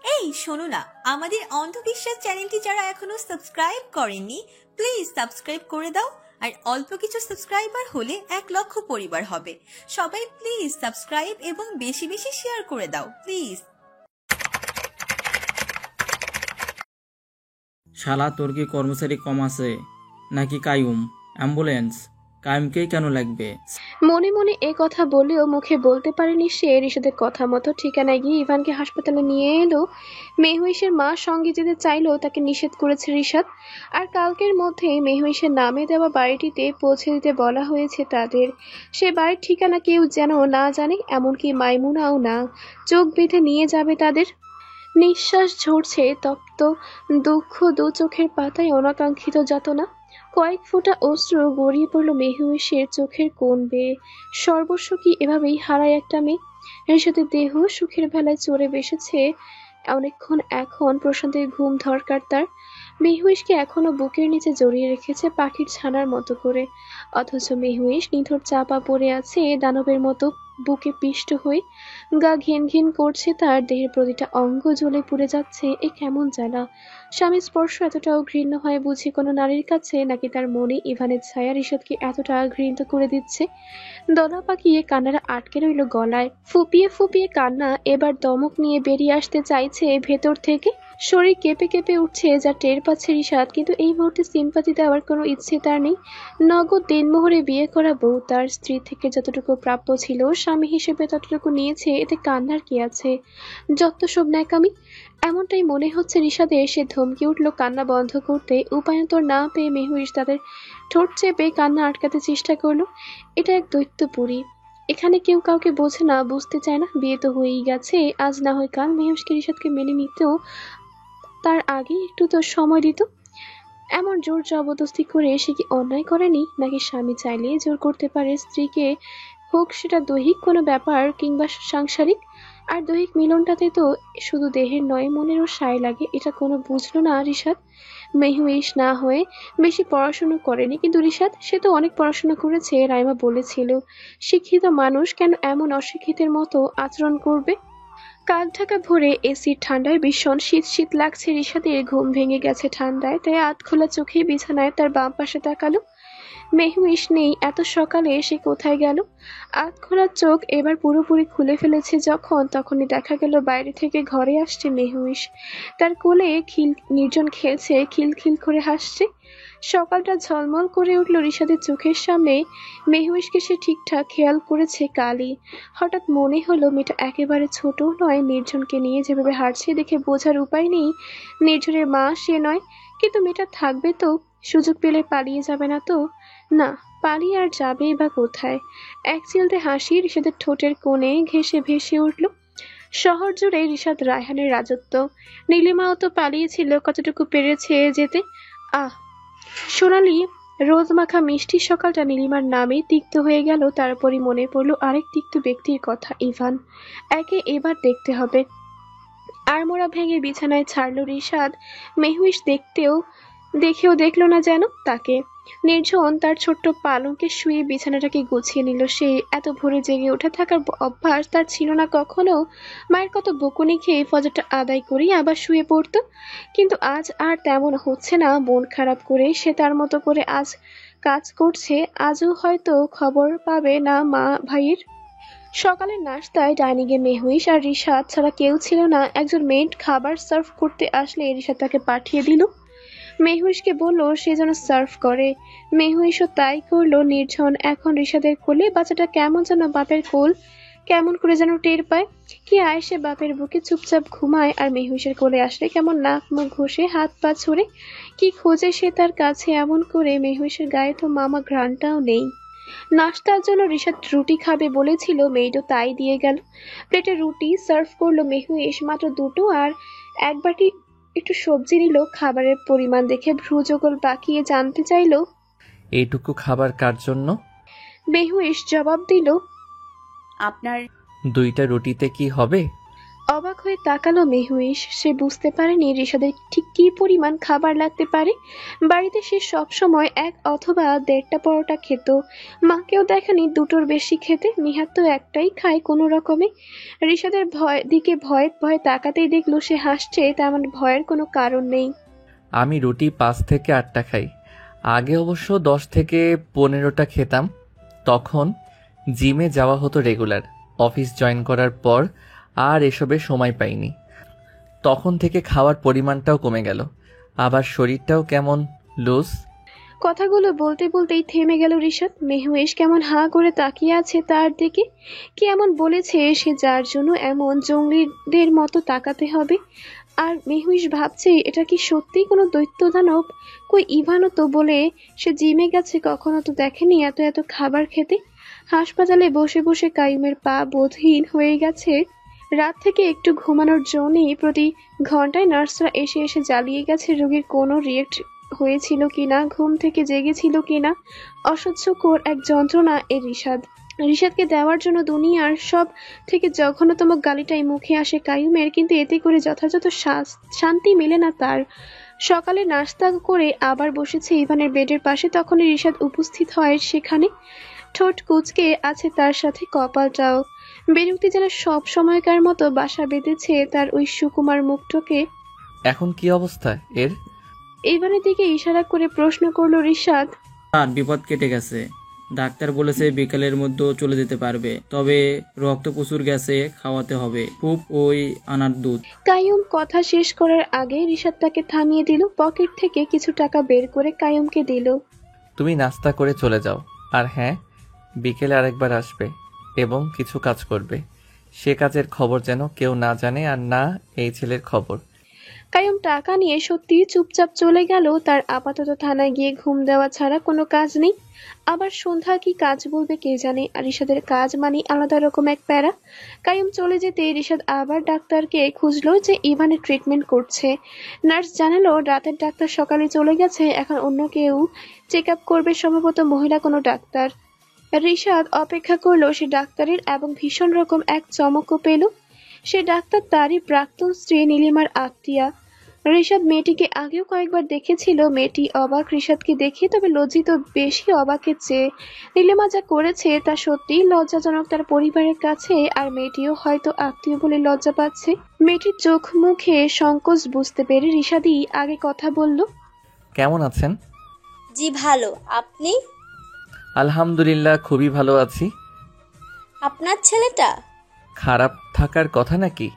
এই শোনো না, আমাদের অন্ধবিশ্বাস চ্যানেলটি যারা এখনো সাবস্ক্রাইব করেননি প্লিজ সাবস্ক্রাইব করে দাও। আর অল্প কিছু সাবস্ক্রাইবার হলে 1,00,000 পরিবার হবে। সবাই প্লিজ সাবস্ক্রাইব এবং বেশি বেশি শেয়ার করে দাও প্লিজ। শালা, তোর কি কর্মচারী কম আছে নাকি কায়ুম? অ্যাম্বুলেন্স কায়ুমকেই কেন লাগবে? মনে মনে এ কথা বলেও মুখে বলতে পারেনি সে। রিশাদের কথা মতো ঠিকানায় গিয়ে ইভানকে হাসপাতালে নিয়ে এলো। মেহুইশের মা সঙ্গে যেতে চাইলেও তাকে নিষেধ করেছে রিশাদ। আর কালকের মধ্যেই মেহুইশের নামে দেওয়া বাড়িটিতে পৌঁছে দিতে বলা হয়েছে তাদের। সে বাড়ির ঠিকানা কেউ যেন না জানে, এমনকি মাইমুনাও না। চোখ বেঁধে নিয়ে যাবে তাদের। নিঃশ্বাস ঝরছে তপ্ত দুঃখ, দু চোখের পাতায় অনাকাঙ্ক্ষিত যাতনা। কয়েক ফোঁটা অশ্রু গড়িয়ে পড়ল মেহুইশের চোখের কোণ বেয়ে। সর্বস্ব কি এভাবেই হারায় একটা মেয়ে? রিশাদের দেহ সুখের ভেলায় চড়ে বসেছে অনেকক্ষণ। এখন প্রশান্তির ঘুম দরকার তার। মেহুইশকে এখনো বুকের নিচে জড়িয়ে রেখেছে পাখির ছানার মতো করে, অথচ মেহুইশ নিথর চাপা পড়ে আছে দানবের মতো বুকে পিষ্ট হয়ে। গা ঘিন ঘিন করছে, তার দেহের প্রতিটা অঙ্গ জ্বলে পুড়ে যাচ্ছে। এ কেমন জ্বালা! স্বামীর স্পর্শ এতটাও ঘৃণ্য হয় বুঝি কোনো নারীর কাছে, নাকি তার মনে ইভানের ছায়া রিশাদকে এতটা ঘৃণিত করে দিচ্ছে? দলা পাকিয়ে কান্নারা আটকে রইল গলায়। ফুপিয়ে ফুপিয়ে কান্না এবার দমক নিয়ে বেরিয়ে আসতে চাইছে ভেতর থেকে। শরীর কেঁপে কেঁপে উঠছে, যা টের পাচ্ছে রিশাদ। কিন্তু এই মুহূর্তে সিম্পাতি দেওয়ার কোনো ইচ্ছে তার নেই। নগদ দিনমোহরে বিয়ে করা বউ, তার স্ত্রী থেকে যতটুকু প্রাপ্য ছিল স্বামী হিসেবে ততটুকু নিয়েছে, এতে কান্নার কি আছে? যত সব ন্যাকামি। এমনটাই মনে হচ্ছে রিশাদের। সে ধমকে উঠল কান্না বন্ধ করতে। উপায়ন্তর না পেয়ে মেহুইশ তাদের ঠোঁট চেপে কান্না আটকাতে চেষ্টা করলো। এটা এক দৈত্যপুরী। এখানে কেউ কাউকে বোঝে না, বুঝতে চায় না। বিয়ে তো হয়েই গেছে, আজ না হয় কাল মেহুইশকে রিশাদকে মেনে নিতেও তার আগে একটু তো সময় দিত। এমন জোর জবরদস্তি করে সে কি অন্যায় করেনি? নাকি স্বামী চাইলে জোর করতে পারে স্ত্রীকে, হোক সেটা দৈহিক কোনো ব্যাপার কিংবা সাংসারিক? আর দৈহিক মিলনটাতে তো শুধু দেহের নয়, মনেরও সায় লাগে। এটা কোনো বুঝলো না রিশাদ। মেহুইশ না হয়ে বেশি পড়াশুনো করেনি, কিন্তু রিশাদ সে তো অনেক পড়াশোনা করেছে। রাইমা বলেছিল শিক্ষিত মানুষ কেন এমন অশিক্ষিতের মতো আচরণ করবে? কাক ঢাকা ভোরে এসির ঠান্ডায় ভীষণ শীত শীত লাগছে রিশাদের। ঘুম ভেঙে গেছে ঠান্ডায়, তাই আধখোলা চোখে বিছানায় তার বাম পাশে তাকালো। মেহুইশ নেই। এত সকালে সে কোথায় গেল? আধখোলা চোখ এবার পুরোপুরি খুলে ফেলেছে যখন, তখনই দেখা গেল বাইরে থেকে ঘরে আসছে মেহুইশ। তার কোলে নির্জন খেলছে, খিলখিল করে হাসছে। সকালটা ঝলমল করে উঠল রিশাদের চোখের সামনে। মেহুইশকে সে ঠিকঠাক খেয়াল করেছে কালই। হঠাৎ মনে হলো মেয়েটা একেবারে ছোট নয়। নির্জনকে নিয়ে যেভাবে হাঁটছে দেখে বোঝার উপায় নেই নির্জনের মা সে নয়। কিন্তু মেয়েটা থাকবে তো, সুযোগ পেলে পালিয়ে যাবে না তো? না, পালিয়ে আর যাবেই বা কোথায়? এক চিলতে হাসি রিশাদের ঠোঁটের কোণে ঘেঁষে ভেসে উঠল। শহর জুড়ে রিশাদ রায়হানের রাজত্ব। নীলিমাও তো পালিয়েছিল, কতটুকু পেরেছে যেতে। আহ, সোনালি রোদ মাখা মিষ্টি সকালটা নীলিমার নামে তিক্ত হয়ে গেল। তারপরই মনে পড়ল আরেক তিক্ত ব্যক্তির কথা, ইভান। একে এবার দেখতে হবে। আড়মোড়া ভেঙে বিছানায় ছাড়ল রিশাদ। মেহুইশ দেখেও দেখল না যেন তাকে। নির্জন তার ছোট্ট পালঙ্কে শুয়ে বিছানাটাকে গুছিয়ে নিল সে। এত ভোরে জেগে ওঠা থাকার অভ্যাস তার ছিল না কখনো। মায়ের কত বকুনি খেয়ে ফজরটা আদায় করেই আবার শুয়ে পড়তো। কিন্তু আজ আর তেমন হচ্ছে না। মন খারাপ করে সে তার মতো করে আজ কাজ করছে। আজও হয়তো খবর পাবে না মা ভাইয়ের। সকালের নাশতায় ডাইনিংয়ে মেহুইশ আর রিশাদ ছাড়া কেউ ছিল না। একজন মেড খাবার সার্ভ করতে আসলে রিশাদ তাকে পাঠিয়ে দিল। মেহুইশকে বলল সে যেন সার্ভ করে। মেহুইশও তাই করলো। নির্জন এখন রিশাদের কোলে। বাচ্চাটা কেমন যেন বাপের কোল কেমন করে যেন টের পায়। কি আয়েসে বাপের বুকে চুপচাপ ঘুমায়, আর মেহুইশের কোলে আসলে কেমন নাক মুখ ঘষে হাত পা ছুঁড়ে কি খোঁজে সে তার কাছে এমন করে। মেহুইশের গায়ে তো মামা ঘ্রাণটাও নেই। নাশতার জন্য রিশাদ রুটি খাবে বলেছিল, মেয়েটও তাই দিয়ে গেল। প্লেটে রুটি সার্ভ করলো মেহুইশ, মাত্র দুটো, আর এক বাটি একটু সবজি নিল। খাবারের পরিমাণ দেখে ভ্রুযোগল বাঁকিয়ে জানতে চাইল, এইটুকু খাবার কার জন্য? মেহুইশ জবাব দিল, আপনার। দুইটা রুটিতে কি হবে? অবাক হয়ে তাকালো মেহুইশ। সে বুঝতে পারেনি রিশাদের ঠিক কি পরিমাণ খাবার লাগতে পারে। বাড়িতে সে সবসময় 1 অথবা 1.5টা পরোটা খেত। মাকেও দেখেনি 2টোর বেশি খেতে। নিহাত তো একটাই খায় কোনো রকমে। রিশাদের দিকে ভয়ে ভয়ে তাকাতেই দেখলো সে হাসছে, তার মানে ভয়ের কোনো কারণ নেই। আমি রুটি 5 থেকে 8টা খাই। আগে অবশ্য 10 থেকে 15টা খেতাম। তখন জিমে যাওয়া হতো রেগুলার। অফিস জয়েন করার পর আর এসবে সময় পাইনি। তখন থেকে খাওয়ার পরিমাণটাও কমে গেল, আবার শরীরটাও কেমন লুজ। কথাগুলো বলতে বলতেই থেমে গেল রিশাদ। মেহুইশ কেমন হাঁ করে তাকিয়ে আছে তার দিকে। কি এমন বলেছে সে যার জন্য এমন জঙ্গলিদের মতো তাকাতে হবে? আর মেহুইশ ভাবছে এটা কি সত্যিই কোনো দৈত্য দানব? কই ইভানও তো বলে সে জিমে গেছে, কখনো তো দেখেনি এত এত খাবার খেতে। হাসপাতালে বসে বসে কাইমের পা বোধহীন হয়ে গেছে। রাত থেকে একটু ঘুমানোর জন্যই প্রতি ঘন্টায় নার্সরা এসে এসে জ্বালিয়ে গেছে রোগীর কোনো রিয়েক্ট হয়েছিল কিনা, ঘুম থেকে জেগেছিল কিনা। অসহ্যকর এক যন্ত্রণা এ রিশাদকে দেওয়ার জন্য দুনিয়ার সব থেকে জঘন্যতম গালিটাই মুখে আসে কাইমের, কিন্তু এতে করে যথাযথ শান্তি মেলে না তার। সকালে নাস্তা করে আবার বসেছে ইভানের বেডের পাশে, তখনই রিশাদ উপস্থিত হয় সেখানে। ঠোঁট কুঁচকে আছে তার সাথে কপালটাও। বিরক্তি যেন সব সময়কার মতো বাসা বেঁধেছে তার ওই সুকুমার মুখটাকে। এখন কি অবস্থা এর? ইভানের দিকে ইশারা করে প্রশ্ন করলো রিশাদ। আর বিপদ কেটে গেছে। ডাক্তার বলেছে বিকালের মধ্যে চলে যেতে পারবে, তবে রক্ত প্রচুর গেছে, খাওয়াতে হবে খুব ওই আনার দুধ। কাইয়ুম কথা শেষ করার আগে রিশাদ তাকে থামিয়ে দিল। পকেট থেকে কিছু টাকা বের করে কাইয়ুমকে দিল। তুমি নাস্তা করে চলে যাও। আর হ্যাঁ, বিকেলে আরেকবার আসবে এবং কিছু কাজ করবে। সে কাজের খবর যেন কেউ না জানে, আর না এই ছেলের খবর। কাইয়ুম টাকা নিয়ে সত্যি চুপচাপ চলে গেল। তার আপাতত থানায় গিয়ে ঘুম দেওয়া ছাড়া কোনো কাজ নেই। আবার সন্ধ্যা কি কাজ বলবে কে জানে। আর রিশাদের কাজ মানে আলাদা রকম এক প্যারা। কাইয়ুম চলে যেতে রিশাদ আবার ডাক্তারকে খুঁজলো যে ইভানের ট্রিটমেন্ট করছে। নার্স জানালো রাতের ডাক্তার সকালে চলে গেছে, এখন অন্য কেউ চেক আপ করবে, সম্ভবত মহিলা কোনো ডাক্তার। রিশাদ অপেক্ষা করলো সে ডাক্তারের, এবং ভীষণ রকম এক চমকও পেল। সে ডাক্তার তারই প্রাক্তন স্ত্রী নীলিমার আত্মীয়া। রিশাদ মেয়েটিকে আগেও কয়েকবার দেখেছিল। মেয়েটি অবাক রিশাদকে দেখে, তবে লজ্জিত বেশি অবাকের চেয়ে। নীলিমা যা করেছে তা সত্যিই লজ্জাজনক তার পরিবারের কাছে, আর মেয়েটিও হয়তো আত্মীয় বলে লজ্জা পাচ্ছে। মেয়েটির চোখ মুখে সংকোচ বুঝতে পেরে রিশাদই আগে কথা বলল। কেমন আছেন? জি ভালো, আপনি? আলহামদুলিল্লাহ, খুবই ভালো আছি। আপনার ছেলেটা? খারাপ থাকার কথা নাকি?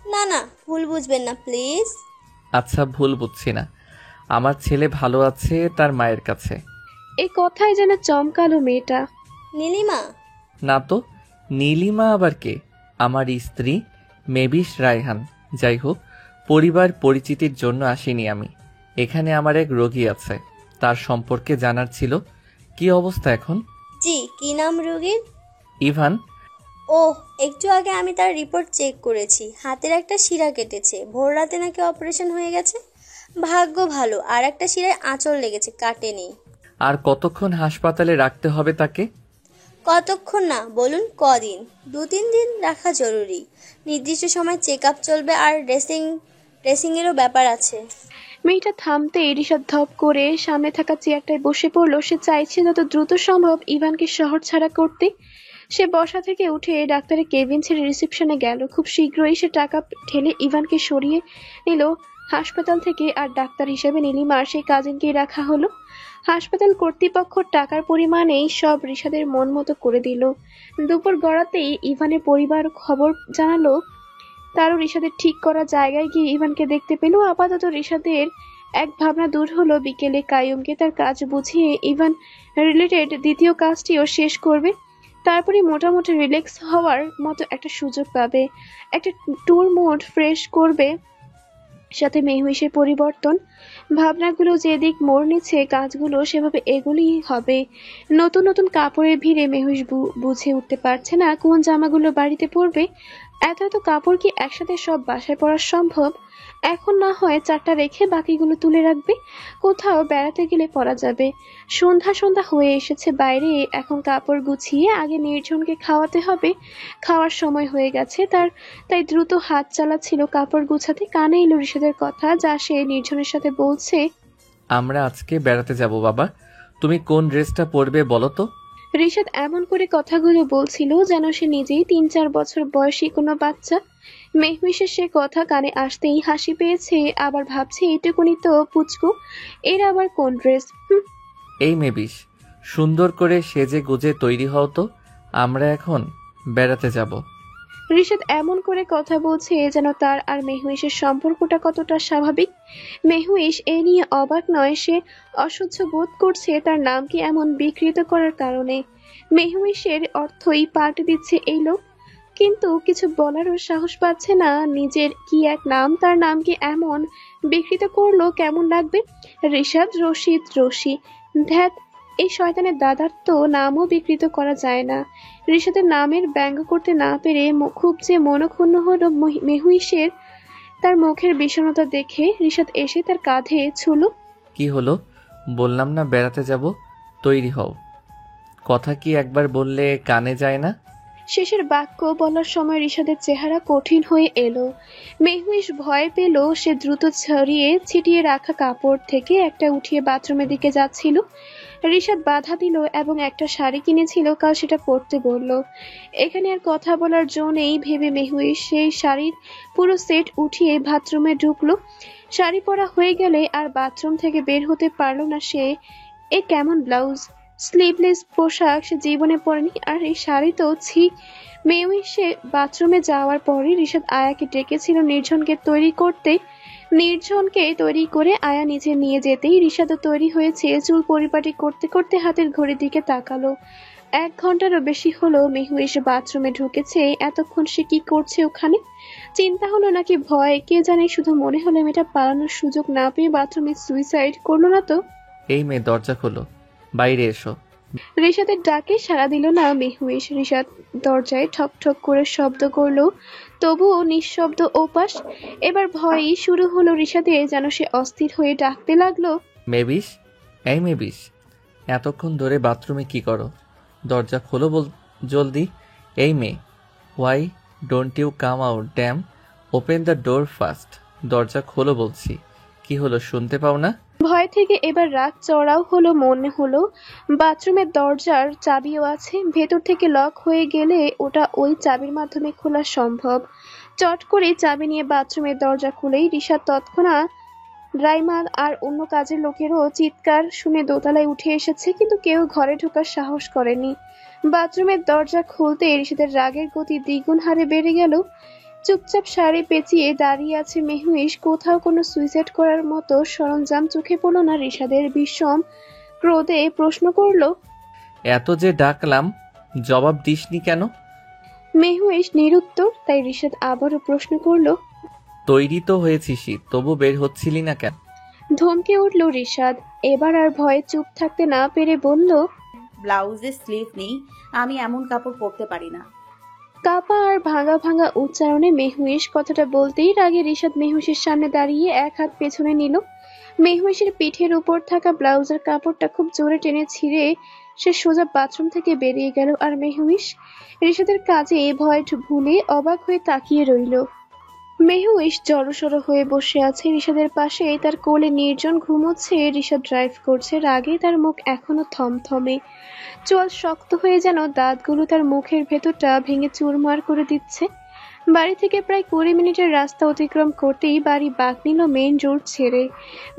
না না, ভুল বুঝবেন না প্লিজ। আচ্ছা, ভুল বুঝছি না। আমার ছেলে ভালো আছে তার মায়ের কাছে। এই কথায় যেন চমকালো মেয়েটা। নীলিমা? না তো, নীলিমা আবার কে? আমার স্ত্রী মেবিশ রায়হান। যাই হোক, পরিবার পরিচিতির জন্য আসিনি আমি। এখানে আমার এক রোগী আছে, তার সম্পর্কে জানার ছিল। কি অবস্থা এখন? জি, কি নাম রোগীর? ইভান। ওহ, একটু আগে আমি তার রিপোর্ট চেক করেছি। হাতের একটা শিরা কেটেছে, ভোর রাতে নাকি অপারেশন হয়ে গেছে। ভাগ্য ভালো, আর একটা শিরায় আঁচড় লেগেছে, কাটেনি। আর কতক্ষণ হাসপাতালে রাখতে হবে তাকে? কতক্ষণ না, বলুন কদিন? 2-3 দিন রাখা জরুরি। নির্দিষ্ট সময় চেক আপ চলবে, আর ড্রেসিংয়েরও ব্যাপার আছে। মেয়েটা থামতে রিশাদ ধপ করে সামনে থাকা চেয়ারটায় বসে পড়লো। সে চাইছে যত দ্রুত সম্ভব ইভানকে শহর ছাড়া করতে। সে বসা থেকে উঠে ডাক্তারের কেবিন ছেড়ে রিসেপশনে গেল। খুব শীঘ্রই সে টাকা ঠেলে ইভানকে সরিয়ে নিল হাসপাতাল থেকে, আর ডাক্তার হিসেবে নীলিমার সেই কাজিনকেই রাখা হলো। হাসপাতাল কর্তৃপক্ষ টাকার পরিমাণেই সব রিশাদের মন মতো করে দিল। দুপুর গড়াতেই ইভানের পরিবার খবর জানালো। তারও রিশাদের ঠিক করা জায়গায় গিয়ে ইভানকে দেখতে পেল। আপাতত রিশাদের এক ভাবনা দূর হলো। বিকেলে কাইয়ুমকে তার কাজ বুঝিয়ে ইভান রিলেটেড দ্বিতীয় কাজটিও শেষ করবে। তারপরে মোটামুটি রিল্যাক্স হওয়ার মতো একটা সুযোগ পাবে। একটা ট্যুর মোড ফ্রেশ করবে, সাথে মেহুইশের পরিবর্তন। ভাবনাগুলো যেদিক মোড় নিচ্ছে, কাজগুলো সেভাবে এগুলোই হবে। নতুন নতুন কাপড়ের ভিড়ে মেহুইশ বুঝে উঠতে পারছে না কোন জামাগুলো বাড়িতে পরবে। এত এত কাপড় কি একসাথে সব বাসায় পরা সম্ভব? এখন না হয় 4টা রেখে বাকিগুলো তুলে রাখবে, কোথাও বেড়াতে গেলে পরা যাবে। সন্ধ্যা সন্ধ্যা হয়ে এসেছে বাইরে, এখন কাপড় গুছিয়ে আগে নির্জনকে খাওয়াতে হবে। খাওয়ার সময় হয়ে গেছে তার, তাই দ্রুত হাত চালাচ্ছিল কাপড় গুছাতে। কানে এলো রিশাদের কথা, যা সে নির্জনের সাথে বলছে। আমরা আজকে বেড়াতে যাব বাবা, তুমি কোন ড্রেসটা পরবে বলো তো? রিশাদ এমন করে কথাগুলো বলছিল যেন সে নিজেই 3-4 বছর বয়সী কোনো বাচ্চা। মেহমিশের সে কথা কানে আসতেই হাসি পেয়েছে, আবার ভাবছে এইটুকুনি তো পুচকু, এর আবার কোন ড্রেস। এই মেবিস, সুন্দর করে সেজে গুজে তৈরি হও তো, আমরা এখন বেড়াতে যাব। রিশাদ এমন করে কথা বলছে যেন তার আর মেহমিশের সম্পর্কটা কতটা স্বাভাবিক। মেহমিশ এ নিয়ে অবাক নয়, সে অসহ্য বোধ করছে তার নামকে এমন বিকৃত করার কারণে। মেহমিশের অর্থই পাল্টে দিচ্ছে এই লোক, কিন্তু কিছু বলারও সাহস পাচ্ছে না। নিজের কি এক নাম, তার নামকে এমন বিকৃত করলো, কেমন লাগবে? রিশাদ রশিদ রশি, ধ্যাত, এই শয়তানের দাদার তো নামও বিকৃত করা যায় না। রিশাদের নামের ব্যঙ্গ করতে না পেরে খুব যে মনক্ষুণ্ণ হলো মেহুইশের। তার মুখের বিষণ্ণতা দেখে রিশাদ এসে তার কাঁধে ছুলো। কি হলো? বললাম না বেড়াতে যাব, তৈরি হও। কথা কি একবার বললে কানে যায় না? শেষের বাক্য বলার সময় রিশাদের চেহারা কঠিন হয়ে এলো। মেহমিশ ভয় পেল, সে দ্রুত ছড়িয়ে ছিটিয়ে রাখা কাপড় থেকে একটা উঠিয়ে বাথরুমের দিকে যাচ্ছিল। রিশাদ বাধা দিল এবং একটা শাড়ি কিনেছিল, কাল সেটা পরতে বলল। এখানে আর কথা বলার জো নেই ভেবে মেহমিশ সেই শাড়ির পুরো সেট উঠিয়ে বাথরুমে ঢুকলো। শাড়ি পরা হয়ে গেলে আর বাথরুম থেকে বের হতে পারল না সে। এ কেমন ব্লাউজ, স্লিভলেস পোশাক সে জীবনে পরেনি, আর এই শাড়ি তো ছি। মেহমিশে বাথরুমে যাওয়ার পরই রিশাদ আয়াকে ডেকেছিল নির্জনকে তৈরি করতে। নির্জনকে তৈরি করে আয়া নিচে নিয়ে যেতেই রিশাদও তৈরি হয়েছে। চুল পরিপাটি করতে করতে হাতের ঘড়ির দিকে তাকালো। 1 ঘন্টারও বেশি হলো মেহু এসে বাথরুমে ঢুকেছে। এতক্ষণ সে কি করছে ওখানে? চিন্তা হলো নাকি ভয়, কে জানে। শুধু মনে হলো মেয়েটা পালানোর সুযোগ না পেয়ে বাথরুমে সুইসাইড করলো না তো। এই মেয়ে, দরজা খোলো, বাইরে এসো। রিশাদের ডাকে সাড়া দিল না মেহুইশ। রিশাদ দরজায় ঠক ঠক করে শব্দ করলো, তবুও নিঃশব্দ ওপাশ। এবার ভয়ই শুরু হলো রিশাদের, যেন সে অস্থির হয়ে ডাকতে লাগলো। মেবিস, এই মেবিস, এতক্ষণ ধরে বাথরুমে কি করো? দরজা খোলো জলদি। এই মেয়ে, why don't you come out damn, open the door fast. দরজা খোলো বলছি। কি হলো, শুনতে পাও না? ভয় থেকে এবার রাগ চড়াও হলো। মনে হলো বাথরুমের দরজার চাবিও আছে, ভেতর থেকে লক হয়ে গেলে ওটা ওই চাবির মাধ্যমে খোলা সম্ভব। চট করে চাবি নিয়ে বাথরুমের দরজা খুলেই রিশাদ তৎক্ষণাৎ ড্রাইমাল আর অন্য কাজের লোকেরও চিৎকার শুনে দোতলায় উঠে এসেছে, কিন্তু কেউ ঘরে ঢোকার সাহস করেনি। বাথরুমের দরজা খুলতে রিশাদের রাগের গতি দ্বিগুণ হারে বেড়ে গেল। চুপচাপ শাড়ি পেঁচিয়ে দাঁড়িয়ে আছে মেহুইশ। কোথাও কোনো সুইসাইড করার মতো সরঞ্জাম চোখে পড়ল না রিশাদের। বিষম ক্রোধে প্রশ্ন করলো, এত যে ডাকলাম, জবাব দিসনি কেন? মেহুইশ নিরুত্তর। তাই রিশাদ আবারও প্রশ্ন করলো, তৈরি তো হয়েছিসই, তবু বের হচ্ছিলি না কেন? ধমকে উঠল রিশাদ। এবার আর ভয়ে চুপ থাকতে না পেরে বলল, ব্লাউজের স্লিভ নেই, আমি এমন কাপড় পরতে পারি না। কাপা আর ভাঙা ভাঙা উচ্চারণে মেহুইশ কথাটা বলতেই রাগে রিশাদ মেহুইশের সামনে দাঁড়িয়ে এক হাত পেছনে নিল। মেহুইশের পিঠের উপর থাকা ব্লাউজের কাপড়টা খুব জোরে টেনে ছিঁড়ে সে সোজা বাথরুম থেকে বেরিয়ে গেল। আর মেহুইশ রিশাদের কাজে ভয় ভুলে অবাক হয়ে তাকিয়ে রইল। মেহুইশ জড়সড় হয়ে বসে আছে রিশাদের পাশে, তার কোলে নির্জন ঘুমোচ্ছে। রিশাদ ড্রাইভ করছে, রাগে তার মুখ এখনো থমথমে। চোয়াল শক্ত হয়ে যেন দাঁতগুলো তার মুখের ভেতরটা ভেঙে চুরমার করে দিচ্ছে। বাড়ি থেকে প্রায় 20 মিনিটের রাস্তা অতিক্রম করতেই বাড়ি বাঁক নিল মেইন রোড ছেড়ে।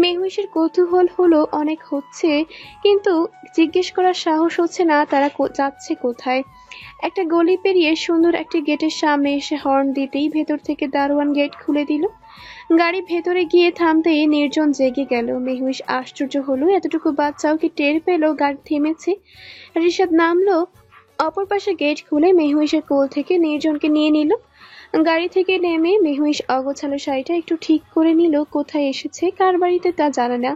মেহুইশের কৌতূহল হলো অনেক হচ্ছে, কিন্তু জিজ্ঞেস করার সাহস হচ্ছে না তারা যাচ্ছে কোথায়। একটা গলি পেরিয়ে সুন্দর একটি গেটের সামনে এসে হর্ন দিতেই ভেতর থেকে দারোয়ান গেট খুলে দিল। গাড়ি ভেতরে গিয়ে থামতেই নির্জন জেগে গেল। মেহুইশ আশ্চর্য হলো, এতটুকু বাচ্চাও কি টের পেল গাড়ি থেমেছে। রিশাদ নামলো। অপর পাশে গেট খুলে মেহুইশের কোল থেকে নির্জনকে নিয়ে নিল। গাড়ি থেকে নেমে মেহুইশ অগোছালো শাড়িটা একটু ঠিক করে নিল। কোথায় এসেছে, কার বাড়িতে তা জানে না।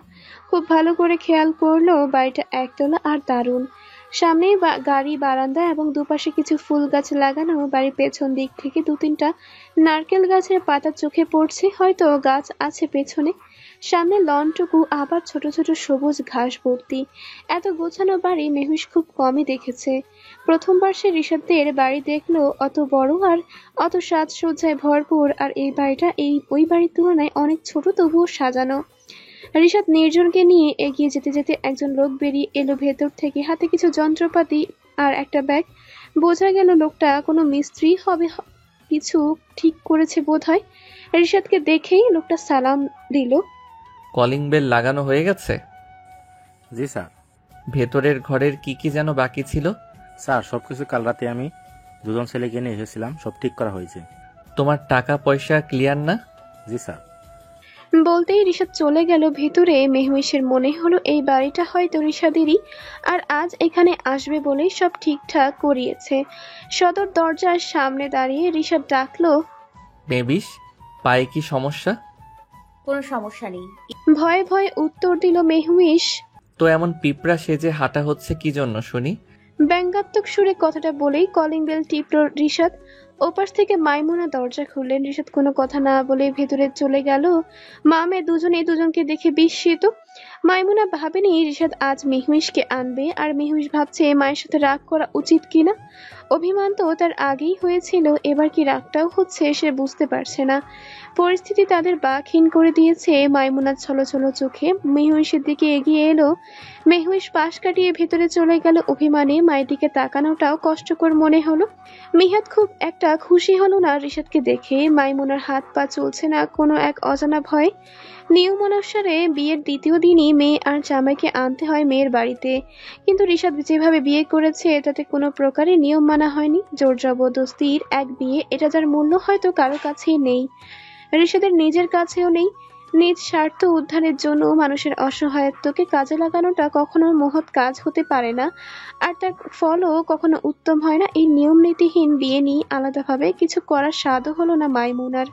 খুব ভালো করে খেয়াল করলো বাড়িটা একতলা আর দারুণ। সামনেই গাড়ি বারান্দা এবং দুপাশে কিছু ফুল গাছ লাগানো। বাড়ির পেছন দিক থেকে 2-3টা নারকেল গাছের পাতা চোখে পড়ছে, হয়তো গাছ আছে পেছনে। সামনে লনটুকু আবার ছোট ছোট সবুজ ঘাস ভর্তি। এত গোছানো বাড়ি মেহুস খুব কমই দেখেছে। প্রথমবার সে রিশাদদের বাড়ি দেখলো, অত বড় আর অত সাজসজ্জায় ভরপুর। আর এই বাড়িটা ওই বাড়ির তুলনায় অনেক ছোট, তবুও সাজানো। রিশাদ নির্জনকে নিয়ে এগিয়ে যেতে যেতে একজন লোক বেরিয়ে এলো ভেতর থেকে, হাতে কিছু যন্ত্রপাতি আর একটা ব্যাগ। বোঝা গেল লোকটা কোনো মিস্ত্রি হবে, কিছু ঠিক করেছে বোধহয়। রিশাদকে দেখেই লোকটা সালাম দিল। কলিং বেল লাগানো হয়ে গেছে? জি স্যার। ভেতরের ঘরের কি কি যেন বাকি ছিল? স্যার সবকিছু কাল রাতে আমি দুজন ছেলেকে নিয়ে এসেছিলাম, সব ঠিক করা হয়েছে। তোমার টাকা পয়সা ক্লিয়ার না? জি স্যার। বলতেই রিশাদ চলে গেল ভেতরে। মেহুইশের মনে হলো এই বাড়িটা হয়তো রিশাদেরই, আর আজ এখানে আসবে বলেই সব ঠিকঠাক করিয়েছে। সদর দরজার সামনে দাঁড়িয়ে রিশাদ ডাকলো, মেবিস, পায়ে কি সমস্যা? কোনো সমস্যা নেই। ভয়ে ভয়ে উত্তর দিল মেহুইশ। তো এমন পিঁপড়া সেজে হাঁটা হচ্ছে কি জন্য শুনি? ব্যঙ্গাত্মক সুরে কথাটা বলেই কলিং বেল টিপল রিশাদ। ওপাশ থেকে মাইমুনা দরজা খুললেন। রিশাদ কোনো কথা না বলে ভেতরে চলে গেল। মা মেয়ে দুজনেই দুজনকে দেখে বিস্মিত। মাইমুনা ভাবেনি রিশাদ আজ মেহুইশকে আনবে, আর মেহুইশ ভাবছে মায়ের সাথে রাগ করা উচিত কিনা। অভিমান তো তার আগেই হয়েছিল, এবার কি রাগটাও হচ্ছে সে বুঝতে পারছে না। পরিস্থিতি তাদের বাকহীন করে দিয়েছে। মাইমুনা ছলছল চোখে মেহুইশের দিকে এগিয়ে এলো। মেহুইশ পাশ কাটিয়ে ভেতরে চলে গেল। অভিমানে মায়ের দিকে তাকানোটাও কষ্টকর মনে হলো। মিহাদ খুব একটা খুশি হলো না রিশাদকে দেখে। মাইমুনার হাত পা চলছে না কোনো এক অজানা ভয়। নিয়ম অনুসারে বিয়ের দ্বিতীয় দিনই মেয়ে আর জামাইকে আনতে হয় মেয়ের বাড়িতে, কিন্তু রিশাদ যেভাবে বিয়ে করেছে তাতে কোনো প্রকারে নিয়ম মানা হয়নি। জোর জবরদস্তির এক বিয়ে, এটা যার মূল্য হয়তো কারো কাছেই নেই, রিশাদের নিজের কাছেও নেই। নিজ স্বার্থ উদ্ধারের জন্য মানুষের অসহায়ত্বকে কাজে লাগানোটা কখনো মহৎ কাজ হতে পারে না, আর তার ফলও কখনো উত্তম হয় না। এই নিয়ম নীতিহীন বিয়ে নিয়ে আলাদাভাবে কিছু করার স্বাদও হলো না মাইমুনার।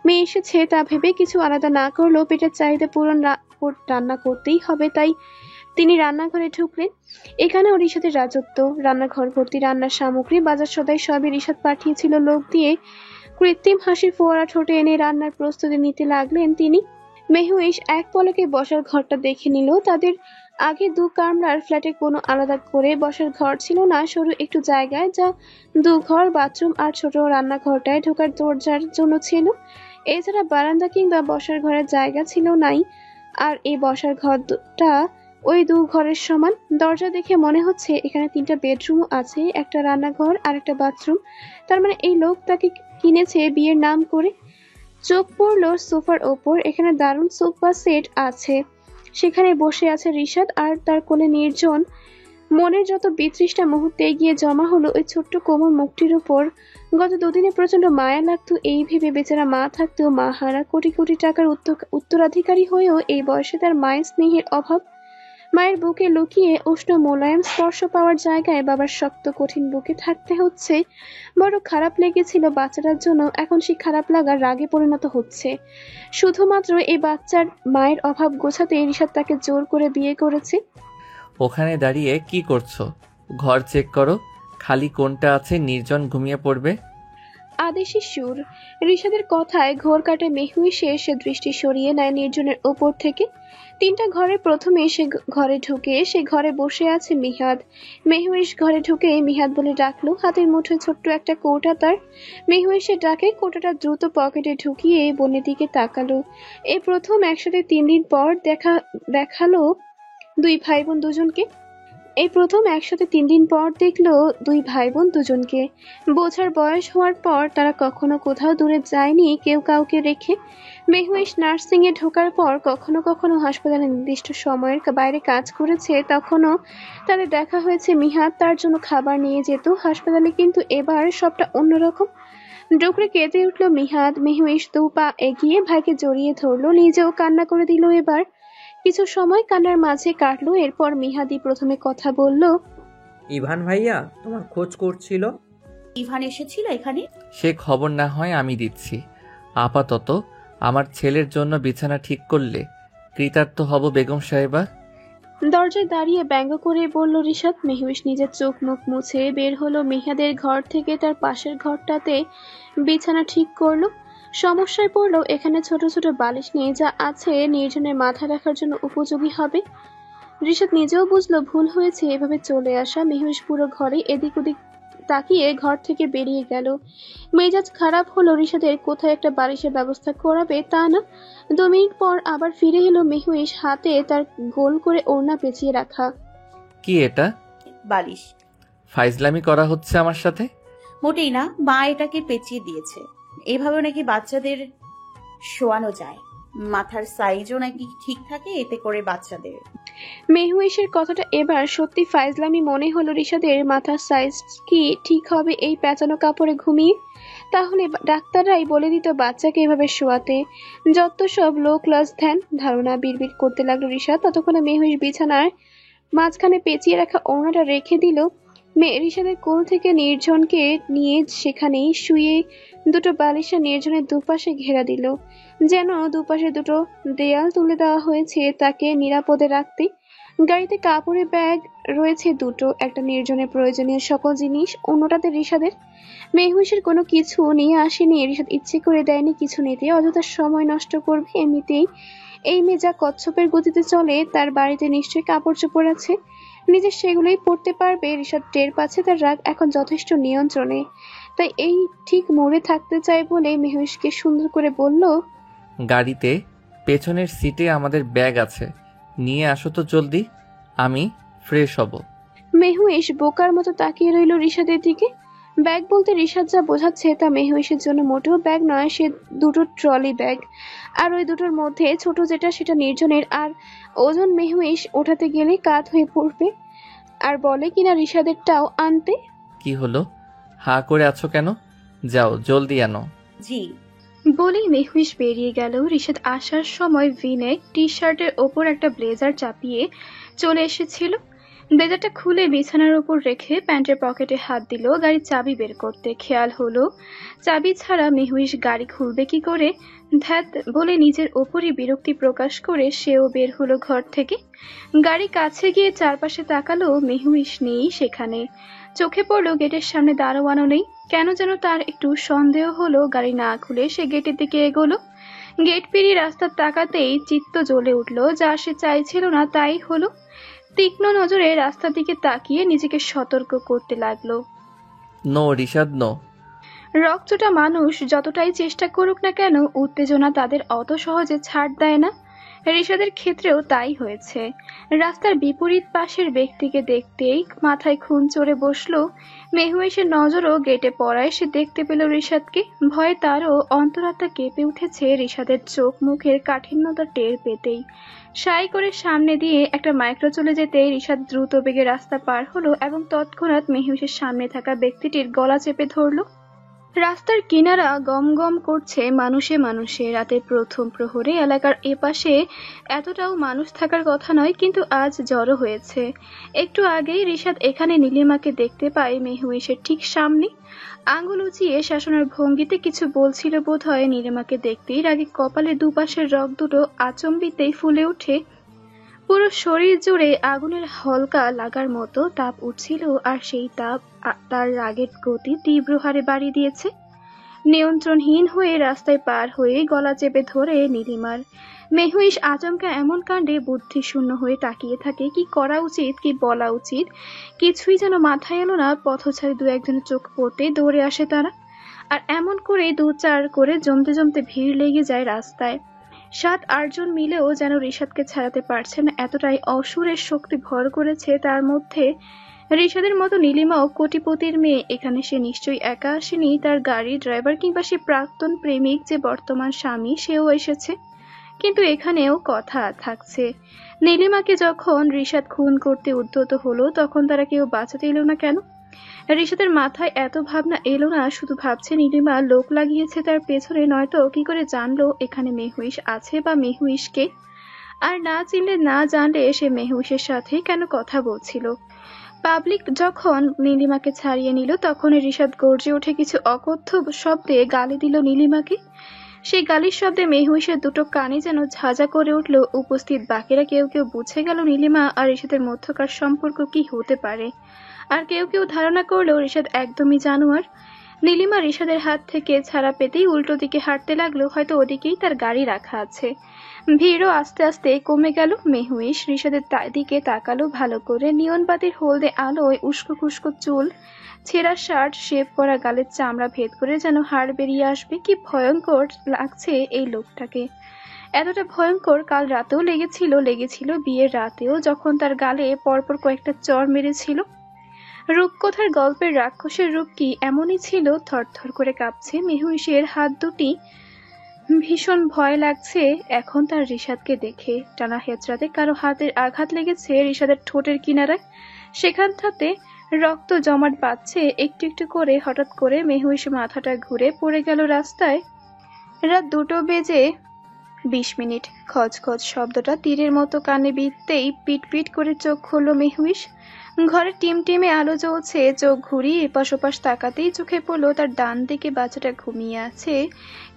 মেয়ে এসেছে তা ভেবে কিছু আলাদা না করলেও পেটের চাহিদা পূরণ রান্না করতেই হবে, তাই তিনি রান্নাঘরে ঢুকলেন। এখানেও রিশাদের রাজত্ব। রান্নাঘর ভর্তি রান্নার সামগ্রী, বাজার সদাই সবই রিশাদ পাঠিয়েছিল লোক দিয়ে। কৃত্রিম হাসির ফোয়ারা ঠোঁটে এনে রান্নার প্রস্তুতি নিতে লাগলেন তিনি। মেহুইশ এক পলকে বসার ঘরটা দেখে নিল। তাদের আগে 2 কামরার ফ্ল্যাটে কোনো আলাদা করে বসার ঘর ছিল না, সরু একটু জায়গায়, যা 2 ঘর, বাথরুম আর ছোট রান্নাঘরটায় ঢোকার দরজার জন্য ছিল। এছাড়া বারান্দা কিংবা বসার ঘরের জায়গা ছিল নাই। আর এই বসার ঘরটা ওই 2 ঘরের সমান। দরজা দেখে মনে হচ্ছে এখানে 3টা বেডরুমও আছে, একটা রান্নাঘর আর একটা বাথরুম। তার মানে এই লোক তাকে কিনেছে বিয়ের নাম করে। চোখ পড়ল সোফার ওপর। এখানে দারুণ সোফা সেট আছে। সেখানে বসে আছে রিশাদ আর তার কোলে নির্জন। মনের যত বিতৃষ্ণা মুহূর্তে গিয়ে জমা হলো ওই ছোট্ট কোমল মুখটির উপর। গত 2 দিনে প্রচন্ড মায়া লাগতো এই ভেবে বেচারা মা থাকতেও মা হারা, কোটি কোটি টাকার উত্তরাধিকারী হয়েও এই বয়সে তার মায়ের স্নেহের অভাব। মায়ের বুকে লুকিয়ে উষ্ণ মোলায়েম স্পর্শ পাওয়ার জায়গায় বাবার শক্ত কঠিন বুকে থাকতে হচ্ছে। বড় খারাপ লেগেছিল বাচ্চাটার জন্য, এখন সেই খারাপ লাগা রাগে পরিণত হচ্ছে। শুধুমাত্র এই বাচ্চার মায়ের অভাব গোছাতে রিশাদ তাকে জোর করে বিয়ে করেছে। ওখানে দাঁড়িয়ে কি করছো? ঘর চেক করো, খালি কোনটা আছে, নির্জন ঘুমিয়ে পড়বে। আদেশি সুর। রিশাদের কথায় ঘোর কাটে মেহুইশে। সে দৃষ্টি সরিয়ে নেয় নির্জনের ওপর থেকে। 3টা ঘরে প্রথমে সে ঘরে ঢুকে সে ঘরে বসে আছে মিহাদ। মেহুইশ ঘরে ঢুকে মিহাদ বলে ডাকলো। হাতের মুঠোয় ছোট্ট একটা কৌটা তার। মেহুইশে ডাকে কৌটাটা দ্রুত পকেটে ঢুকিয়ে বোনের দিকে তাকালো। এই প্রথম একসাথে 3 দিন পর দেখালো 2 ভাই বোন দুজনকে। দেখলো 2 ভাই বোন দুজনকে। বোঝার বয়স হওয়ার পর তারা কখনো কোথাও দূরে যায়নি কেউ কাউকে রেখে। মেহুইশ নার্সিং এ ঢোকার পর কখনো কখনো হাসপাতালে নির্দিষ্ট সময়ের বাইরে কাজ করেছে, তখনও তাদের দেখা হয়েছে। মিহাদ তার জন্য খাবার নিয়ে যেত হাসপাতালে, কিন্তু এবার সবটা অন্যরকম। ডুকরে কেঁদে উঠল মিহাদ। মেহুইশ 2 পা এগিয়ে ভাইকে জড়িয়ে ধরলো, নিজেও কান্না করে দিল। এবার কিছু সময় কান্নার মাঝে কাটলো। এরপর মিহাদি প্রথমে কথা বলল। ইভান ভাইয়া তোমার খোঁজ করছিল। ইভান এসেছিল এখানে? সে খবর না হয় আমি দিচ্ছি। আপাতত আমার ছেলের জন্য বিছানা ঠিক করলে কৃতার্থ হব বেগম সাহেবা। দরজায় দাঁড়িয়ে ব্যঙ্গ করে বলল রিশাদ। মেহুইশ নিজের চোখ মুখ মুছে বের হলো মেহাদের ঘর থেকে। তার পাশের ঘরটাতে বিছানা ঠিক করলো। সমস্যায় পড়লো, এখানে ছোট ছোট বালিশ নেই, যা আছে নির্জনের মাথা রাখার জন্য উপযোগী হবে। রিশাদ নিজেও বুঝলো ভুল হয়েছে এভাবে চলে আসা। মেহুইশ পুরো ঘরে এদিক ওদিক তাকিয়ে ঘর থেকে বেরিয়ে গেল। মেজাজ খারাপ হলো রিশাদের। কোথায় একটা বালিশের ব্যবস্থা করাবে তা না, 2 মিনিট পর আবার ফিরে এলো মেহুইশ, হাতে তার গোল করে ওড়না পেঁচিয়ে রাখা। কি এটা? বালিশ। ফাইজলামি করা হচ্ছে আমার সাথে? মোটেই না, মা এটাকে পেঁচিয়ে দিয়েছে। এভাবে নাকি বাচ্চাদের শোয়ানো যায়, মাথার সাইজও নাকি ঠিক থাকে এতে করে বাচ্চাদের। মেহুইশের কথাটা এবার সত্যি ফাইজলামি মনে হলো রিশাদের। মাথার সাইজ কি ঠিক হবে এই পেঁচানো কাপড়ে ঘুমিয়ে? তাহলে ডাক্তাররাই বলে দিত বাচ্চাকে এভাবে শোয়াতে। যত সব লো ক্লাস ধ্যান ধারণা। বিড়বিড় করতে লাগলো রিশাদ। ততক্ষণে মেহুইশ বিছানার মাঝখানে পেঁচিয়ে রাখা ওড়নাটা রেখে দিল। রিশাদের কোল থেকে নির্জনকে নিয়ে সেখানেই শুয়ে দুটো বালিশা নির্জনের দুপাশে ঘেরা দিল, যেন দুপাশে দুটো দেয়াল তুলে দেওয়া হয়েছে তাকে নিরাপদে রাখতে। গাড়িতে কাপড়ের ব্যাগ রয়েছে দুটো, একটা নির্জনের প্রয়োজনীয় সকল জিনিস, অন্যটাতে রিশাদের। মেহুইশের কোনো কিছু নিয়ে আসেনি, রিশাদ ইচ্ছে করে দেয়নি কিছু নিতে। অযথা সময় নষ্ট করবে এমনিতেই। এই মেয়ে যা কচ্ছপের গতিতে চলে, তার বাড়িতে নিশ্চয়ই কাপড় চোপড় আছে, নিজে সেগুলোই পরতে পারবে। রিশাদ টের পাচ্ছে তার রাগ এখন যথেষ্ট নিয়ন্ত্রণে, তাই এই ঠিক মোড়ে থাকতে চায় বলে মেহুইশকে সুন্দর করে বলল, গাড়িতে পেছনের সিটে আমাদের ব্যাগ আছে, নিয়ে আসো তো জলদি, আমি ফ্রেশ হব। মেহুইশ বোকার মতো তাকিয়ে রইল রিশাদের দিকে। ব্যাগ বলতে রিশাদ যা বোঝাচ্ছে তা মেহুইশের জন্য মোটেও ব্যাগ নয়, সে দুটো ট্রলি ব্যাগ। আর ওই দুটোর মধ্যে ছোট যেটা সেটা নির্জনের, আর ওজন মেহুইশ ওঠাতে গেলে কাত হয়ে পড়বে। আর বলে কিনা রিশাদেরটাও আনতে। কি হলো, হা করে আছো কেন? যাও জলদি আনো। জি। বলেই মেহুইশ বেরিয়ে গেল। রিশাদ আসার সময় ভিনেক টি শার্টের ওপর একটা ব্লেজার চাপিয়ে চলে এসেছিল। ব্লেজারটা খুলে বিছানার উপর রেখে প্যান্টের পকেটে হাত দিল গাড়ির চাবি বের করতে। খেয়াল হলো চাবি ছাড়া মেহুইশ গাড়ি খুলবে কি করে। ধ্যাত বলে নিজের ওপরই বিরক্তি প্রকাশ করে সেও বের হলো ঘর থেকে। গাড়ি কাছে গিয়ে চারপাশে তাকালো, মেহুইশ নেই সেখানে। চোখে পড়লো গেটের সামনে দারোয়ানও নেই। কেন যেন তার একটু সন্দেহ হলো। গাড়ি না খুলে সে গেটের দিকে এগোলো। গেট পেরিয়ে রাস্তার তাকাতেই চিত্ত জ্বলে উঠলো, যা সে চাইছিল না তাই হলো। তীক্ষ্ণ নজরে রাস্তার দিকে তাকিয়ে নিজেকে সতর্ক করতে লাগলো। No Rishad, no. রকচটা মানুষ যতটাই চেষ্টা করুক না কেন, উত্তেজনা তাদের অত সহজে ছাড় দেয় না। রিশাদের ক্ষেত্রেও তাই হয়েছে। রাস্তার বিপরীত পাশের ব্যক্তিকে দেখতেই মাথায় খুন চড়ে বসলো। মেহুইশের নজরও গেটে পড়ায় সে দেখতে পেল রিশাদকে। ভয়ে তারও অন্তরাত্মা কেঁপে উঠেছে। রিশাদের চোখ মুখের কাঠিন্যতা টের পেতেই সাই করে সামনে দিয়ে একটা মাইক্রো চলে যেতেই রিশাদ দ্রুত বেগে রাস্তা পার হলো এবং তৎক্ষণাৎ মেহুইশের সামনে থাকা ব্যক্তিটির গলা চেপে ধরলো। রাস্তার কিনারা গম গম করছে মানুষে মানুষে। রাতের প্রথম প্রহরে এলাকার এপাশে এতটাও মানুষ থাকার কথা নয়, কিন্তু আজ জড়ো হয়েছে। একটু আগেই রিশাদ এখানে নীলিমাকে দেখতে পায় মেহুইশের ঠিক সামনে। আঙ্গুল উঁচিয়ে শাসনের ভঙ্গিতে কিছু বলছিল বোধ হয়। নীলিমাকে দেখতেই রাগে কপালের দুপাশের রগ দুটো আচম্বিতেই ফুলে ওঠে। পুরো শরীর জুড়ে আগুনের হলকা লাগার মতো তাপ উঠছিল, আর সেই তাপ তার রাগের গতি তীব্র হারে বাড়িয়ে দিয়েছে। নিয়ন্ত্রণহীন হয়ে রাস্তায় পার হয়ে গলা চেপে ধরে নীলিমার। মেহুইশ আচমকা এমন কাণ্ডে বুদ্ধি শূন্য হয়ে তাকিয়ে থাকে। কি করা উচিত, কি বলা উচিত কিছুই যেন মাথায় এলো না। পথচারী দু একজনের চোখ পড়তে দৌড়ে আসে তারা, আর এমন করে 2-4 করে জমতে জমতে ভিড় লেগে যায় রাস্তায়। 7-8 জন মিলেও যেন রিশাদকে ছাড়াতে পারছে না, এতটাই অসুরের শক্তি ভর করেছে তার মধ্যে। রিশাদের মতো নীলিমাও কোটিপতির মেয়ে, এখানে সে নিশ্চয়ই একা আসেনি। তার গাড়ি ড্রাইভার কিংবা সে প্রাক্তন প্রেমিক যে বর্তমান স্বামী, সেও এসেছে। কিন্তু এখানেও কথা থাকছে। নীলিমাকে যখন রিশাদ খুন করতে উদ্যত হলো, তখন তারা কেউ বাঁচাতে এলো না কেন? রিশাদের মাথায় এত ভাবনা এলো না। শুধু ভাবছে নীলিমা লোক লাগিয়েছে তার পেছনে, নয়তো কি করে জানলো এখানে মেহুইশ আছে বা মেহুইশকে? আর না চিনলে না জানলে সে মেহুইশের সাথে কেন কথা বলছিল? পাবলিক যখন নীলিমাকে ছাড়িয়ে নিল, তখন রিশাদ গর্জে উঠে কিছু অকথ্য শব্দে গালি দিল নীলিমাকে। সেই গালির শব্দে মেহুইশের দুটো কানে যেন ঝাঁঝা করে উঠল। উপস্থিত বাকিরা কেউ কেউ বুঝে গেল নীলিমা আর রিশাদের মধ্যকার সম্পর্ক কি হতে পারে, আর কেউ কেউ ধারণা করলো রিশাদ একদমই জানোয়ার। নীলিমা রিশাদের হাত থেকে ছাড়া পেতেই উল্টো দিকে হাঁটতে লাগলো, হয়তো ওদিকেই তার গাড়ি রাখা আছে। ভিড়ও আস্তে আস্তে কমে গেল। মেহুইশ রিশাদের দিকে তাকালো ভালো করে। নিয়ন বাতির হলদে আলোয় উস্কো খুস্কো চুল, ছেঁড়া শার্ট, শেভ করা গালের চামড়া ভেদ করে যেন হাড় বেরিয়ে আসবে। কি ভয়ঙ্কর লাগছে এই লোকটাকে, এতটা ভয়ঙ্কর কাল রাতেও লেগেছিল বিয়ের রাতেও, যখন তার গালে পরপর কয়েকটা চড় মেরেছিল। রূপকথার গল্পের রাক্ষসের রূপ কি এমনই ছিল? থরথর করে কাঁপছে মেহুইশের হাত দুটি। ভীষণ ভয় লাগছে এখন তার রিশাদকে দেখে। টানা হেঁচড়াতে কারো হাতের আঘাত লেগেছে রিশাদের ঠোঁটের কিনারায়, সেখানটাতে রক্ত জমাট বাঁধছে একটু একটু করে। হঠাৎ করে মেহুইশ মাথাটা ঘুরে পড়ে গেল রাস্তায়। রাত 2:20। খচখচ শব্দটা তীরের মতো কানে বিঁধতেই পিট পিট করে চোখ খুলল মেহুইশ। ঘরে টিমটিমে আলো জ্বলছে। চোখ ঘুরিয়ে এপাশ ওপাশ তাকাতেই চোখে পড়লো তার ডান দিকে বাচ্চাটা ঘুমিয়ে আছে।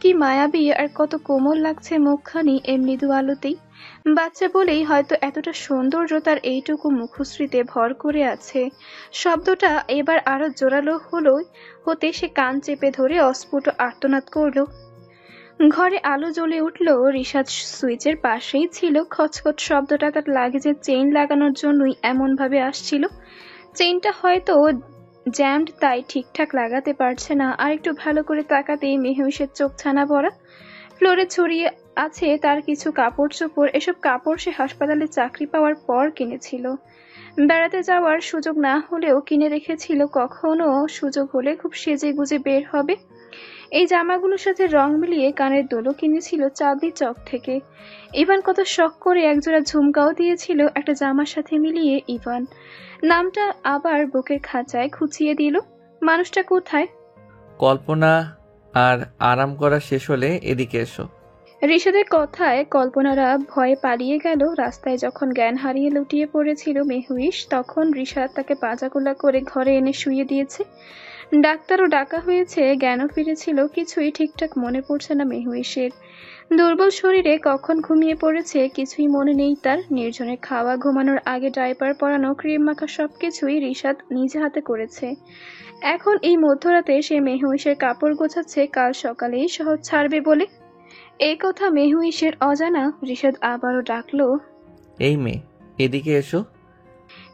কি মায়াবী আর কত কোমল লাগছে মুখখানি এমনি দু আলোতেই। বাচ্চা বলেই হয়তো এতটা সৌন্দর্য তার এইটুকু মুখশ্রীতে ভর করে আছে। শব্দটা এবার আরো জোরালো হতে সে কান চেপে ধরে অস্ফুট আর্তনাদ করলো। ঘরে আলো জ্বলে উঠল। রিশাদ সুইচের পাশেই ছিল। খচখচ শব্দটা তার লাগেজের চেইন লাগানোর জন্যই এমন ভাবে আসছিল। চেইনটা হয়তো জ্যামড, তাই ঠিকঠাক লাগাতে পারছে না। আর একটু ভালো করে তাকাতেই মেহুইশের চোখ ছানা পড়া। ফ্লোরে ছড়িয়ে আছে তার কিছু কাপড় চোপড়। এসব কাপড় সে হাসপাতালে চাকরি পাওয়ার পর কিনেছিল। বেড়াতে যাওয়ার সুযোগ না হলেও কিনে রেখেছিল, কখনো সুযোগ হলে খুব সেজে গুজে বের হবে। এই জামাগুলোর সাথে রং মিলিয়ে কানের দোলও কিনেছিল চাঁদনি চক থেকে। ইভান কত শখ করে একজোড়া ঝুমকাও দিয়েছিল একটা জামার সাথে মিলিয়ে। ইভান নামটা আবার বুকের খাঁচায় খুঁচিয়ে দিল। মানুষটা কোথায়? কল্পনা, আর আরাম করা শেষ হলে এদিকে এসো। রিশাদের কথায় কল্পনারা ভয়ে পালিয়ে গেল। রাস্তায় যখন জ্ঞান হারিয়ে লুটিয়ে পড়েছিল মেহুইশ, তখন রিশাদ তাকে পাজাকুলা করে ঘরে এনে শুইয়ে দিয়েছে। ডাক্তারও ডাকা হয়েছে, জ্ঞানও ফিরেছিল। কিছুই ঠিকঠাক মনে পড়ছে না মেহুইশের। দুর্বল শরীরে কখন ঘুমিয়ে পড়েছে কিছুই মনে নেই তার। নির্জনে খাওয়া, ঘুমানোর আগে ডাইপার পরানো, ক্রিম মাখা সবকিছুই রিশাদ নিজে হাতে করেছে। এখন এই মধ্যরাতে সে মেহুইশের কাপড় গোছাচ্ছে, কাল সকালেই শহর ছাড়বে বলে। এই কথা মেহুইশের অজানা। রিশাদ আবারও ডাকলো, এই মেয়ে, এদিকে এসো।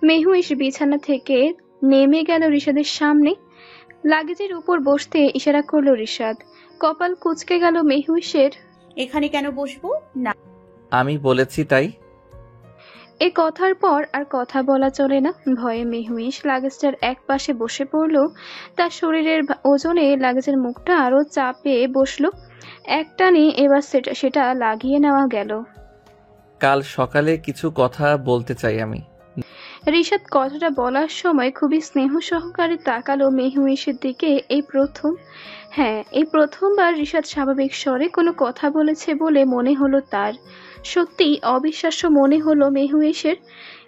মেহুইশ বিছানা থেকে নেমে গেল রিশাদের সামনে। লাগেজের উপর বসতে ইশারা করলো রিশাদ। কপাল কুঁচকে গেল মেহুইশের। এখানে কেন বসবো না? আমি বলেছি তাই। এ কথার পর আর কথা বলা চলে না। ভয়ে মেহুইশ লাগেজটার এক পাশে বসে পড়লো। তার শরীরের ওজনে লাগেজের মুখটা আরো চাপে বসলো। একটানে এবার সেটা লাগিয়ে নেওয়া গেল। কাল সকালে কিছু কথা বলতে চাই আমি। রিশাদ কথাটা বলার সময় খুবই স্নেহ সহকারে তাকালো মেহুইশের দিকে। এই প্রথমবার রিশাদ স্বাভাবিক স্বরে কোনো কথা বলেছে বলে মনে হলো তার। সত্যিই অবিশ্বাস্য মনে হলো মেহুইশের।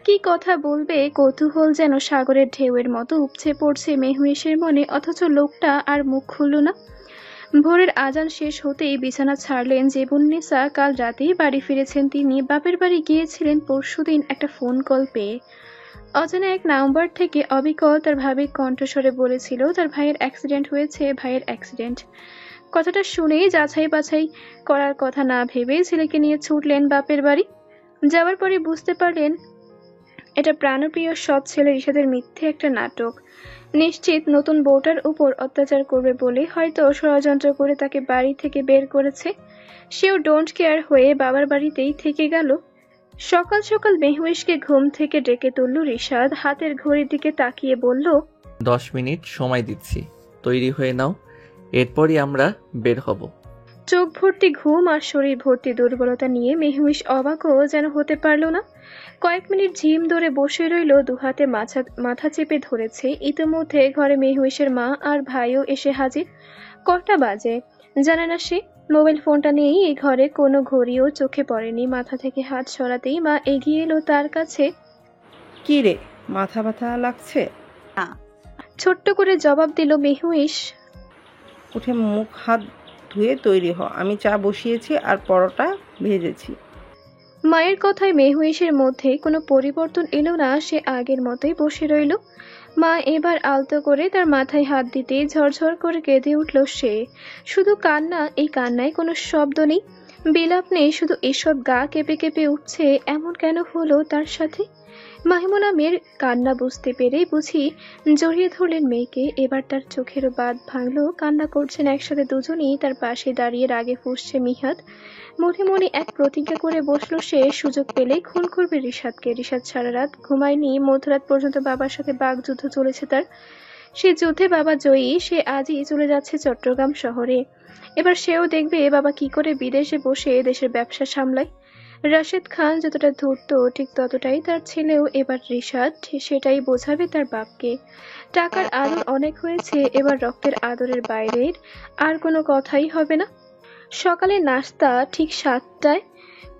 কি কথা বলবে কৌতূহল যেন সাগরের ঢেউয়ের মতো উপচে পড়ছে মেহুইশের মনে, অথচ লোকটা আর মুখ খুলল না। ভোরের আজান শেষ হতেই বিছানা ছাড়লেন জেবুন্নেসা। কাল রাতেই বাড়ি ফিরেছেন তিনি। বাপের বাড়ি গিয়েছিলেন পরশুদিন একটা ফোন কল পেয়ে। অজানা এক নাম্বার থেকে অবিকল তার ভাবির কণ্ঠস্বরে বলেছিল তার ভাইয়ের অ্যাক্সিডেন্ট হয়েছে। ভাইয়ের অ্যাক্সিডেন্ট কথাটা শুনেই যাচাই বাছাই করার কথা না ভেবে ছেলেকে নিয়ে ছুটলেন বাপের বাড়ি। যাওয়ার পরে বুঝতে পারলেন এটা প্রাণপ্রিয় সৎ ছেলে রিশাদের মিথ্যে একটা নাটক। নিশ্চিত নতুন বউটার উপর অত্যাচার করবে বলে হয়তো ষড়যন্ত্র করে তাকে বাড়ি থেকে বের করেছে। সেও ডোন্ট কেয়ার হয়ে বাবার বাড়িতেই থেকে গেল। সকাল সকাল মেহুইশকে ঘুম থেকে ডেকে তুলল রিশাদ। হাতের ঘড়ির দিকে তাকিয়ে বলল, 10 মিনিট সময় দিচ্ছি, তৈরি হয়ে নাও, এরপরই আমরা বের হব। চোখ ভর্তি ঘুম আর শরীর ভর্তি দুর্বলতা নিয়ে মেহুইশ অবাকও যেন হতে পারল না। কয়েক মিনিট ঝিম ধরে বসে রইল, দুহাতে মাথা চেপে ধরেছে। ইতিমধ্যে ঘরে মেহুইশের মা আর ভাইও এসে হাজির। কটা বাজে জানে না সে। মোবাইল ফোনটা নিয়েই এই ঘরে কোনো ঘড়িও চোখে পড়েনি। মাথা থেকে হাত সরাতেই মা এগিয়ে এলো তার কাছে। কি রে, মাথা ব্যথা লাগছে? ছোট্ট করে জবাব দিল মেহুইশ। উঠে মুখ হাত ধুয়ে তৈরি হ, আমি চা বসিয়েছি আর পরোটা ভেজেছি। মায়ের কথায় মেহুইশের মধ্যে কোনো পরিবর্তন এলো না, সে আগের মতোই বসে রইল। মা এবার আলতো করে তার মাথায় হাত দিতে ঝরঝর করে কেঁদে উঠল সে। শুধু কান্না, এই কান্নায় কোনো শব্দ নেই, বিলাপ নেই, শুধু এসব গা কেঁপে কেঁপে উঠছে। এমন কেন হলো তার সাথে? মাহিমুনা মেয়ের কান্না বুঝতে পেরেই বুঝি জড়িয়ে ধরলেন মেয়েকে। এবার তার চোখেরও বাঁধ ভাঙলো, কান্না করছেন একসাথে দুজনেই। তার পাশে দাঁড়িয়ে রাগে ফুঁসছে মিহাদ। মনে মনে এক প্রতিজ্ঞা করে বসলো সে, সুযোগ পেলেই খুন করবে রিশাদকে। রিশাদ সারা রাত ঘুমায়নি, মধ্যরাত পর্যন্ত বাবার সাথে বাগযুদ্ধ চলেছে তার। সে যুদ্ধে বাবা জয়ী, সে আজই চলে যাচ্ছে চট্টগ্রাম শহরে। এবার সেও দেখবে বাবা কি করে বিদেশে বসে দেশের ব্যবসা সামলায়। রাশেদ খান যতটা ধূর্ত, ঠিক ততটাই তার ছেলেও। এবার রিশাদ সেটাই বোঝাবে তার বাপকে। টাকার আদর অনেক হয়েছে, এবার রক্তের আদরের বাইরের আর কোনো কথাই হবে না। সকালে নাস্তা ঠিক 7টায়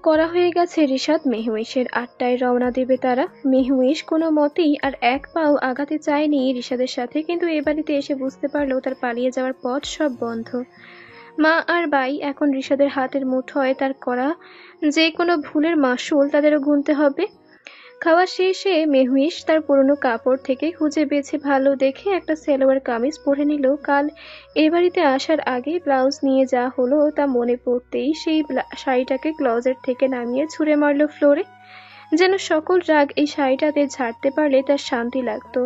করা হয়ে গেছে রিশাদ মেহুইশের। 8টায় রওনা দেবে তারা। মেহুইশ কোনো মতেই আর এক পাও আগাতে চায়নি রিশাদের সাথে, কিন্তু এ বাড়িতে এসে বুঝতে পারলো তার পালিয়ে যাওয়ার পথ সব বন্ধ। মা আর বাই এখন রিশাদের হাতের মুঠোয়, তার করা যে কোনো ভুলের মাসুল তাদেরও গুনতে হবে। খাওয়া শেষে মেহুইশ তার পুরনো কাপড় থেকে খুঁজে বেছে ভালো দেখে একটা সালোয়ার কামিজ পরে নিল। কাল এ বাড়িতে আসার আগে ব্লাউজ নিয়ে যা হলো তা মনে পড়তেই সেই শাড়িটাকে ক্লোজেট থেকে নামিয়ে ছুঁড়ে মারলো ফ্লোরে। যেন সকল রাগ এই শাড়িটাতে ঝাড়তে পারলে তার শান্তি লাগতো।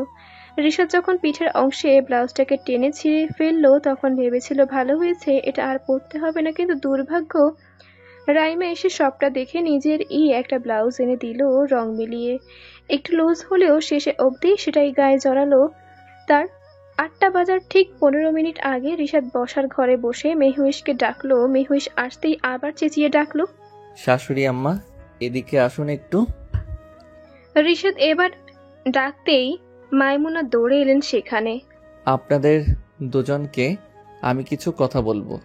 রিশাদ যখন পিঠের অংশে ব্লাউজটাকে টেনে ছিঁড়ে ফেললো তখন ভেবেছিল ভালো হয়েছে, এটা আর পরতে হবে না। কিন্তু দুর্ভাগ্য, রাইমা এসে সবটা দেখে নিজের একটা ব্লাউজ এনে দিল রং মিলিয়ে। একটু লুজ হলেও শেষে অবধি সেটাই গায়ে জড়ালো তার। 8টা বাজার ঠিক 15 মিনিট আগে রিশাদ বসার ঘরে বসে মেহুইশকে ডাকলো। মেহুইশ আসতেই আবার চেঁচিয়ে ডাকলো, শাশুড়ি আম্মা, এদিকে আসুন একটু। রিশাদ এবার ডাকতেই মাইমুনা দৌড়ে এলেন সেখানে। আপনাদের দুজনকে আমি কিছু কথা বলবো।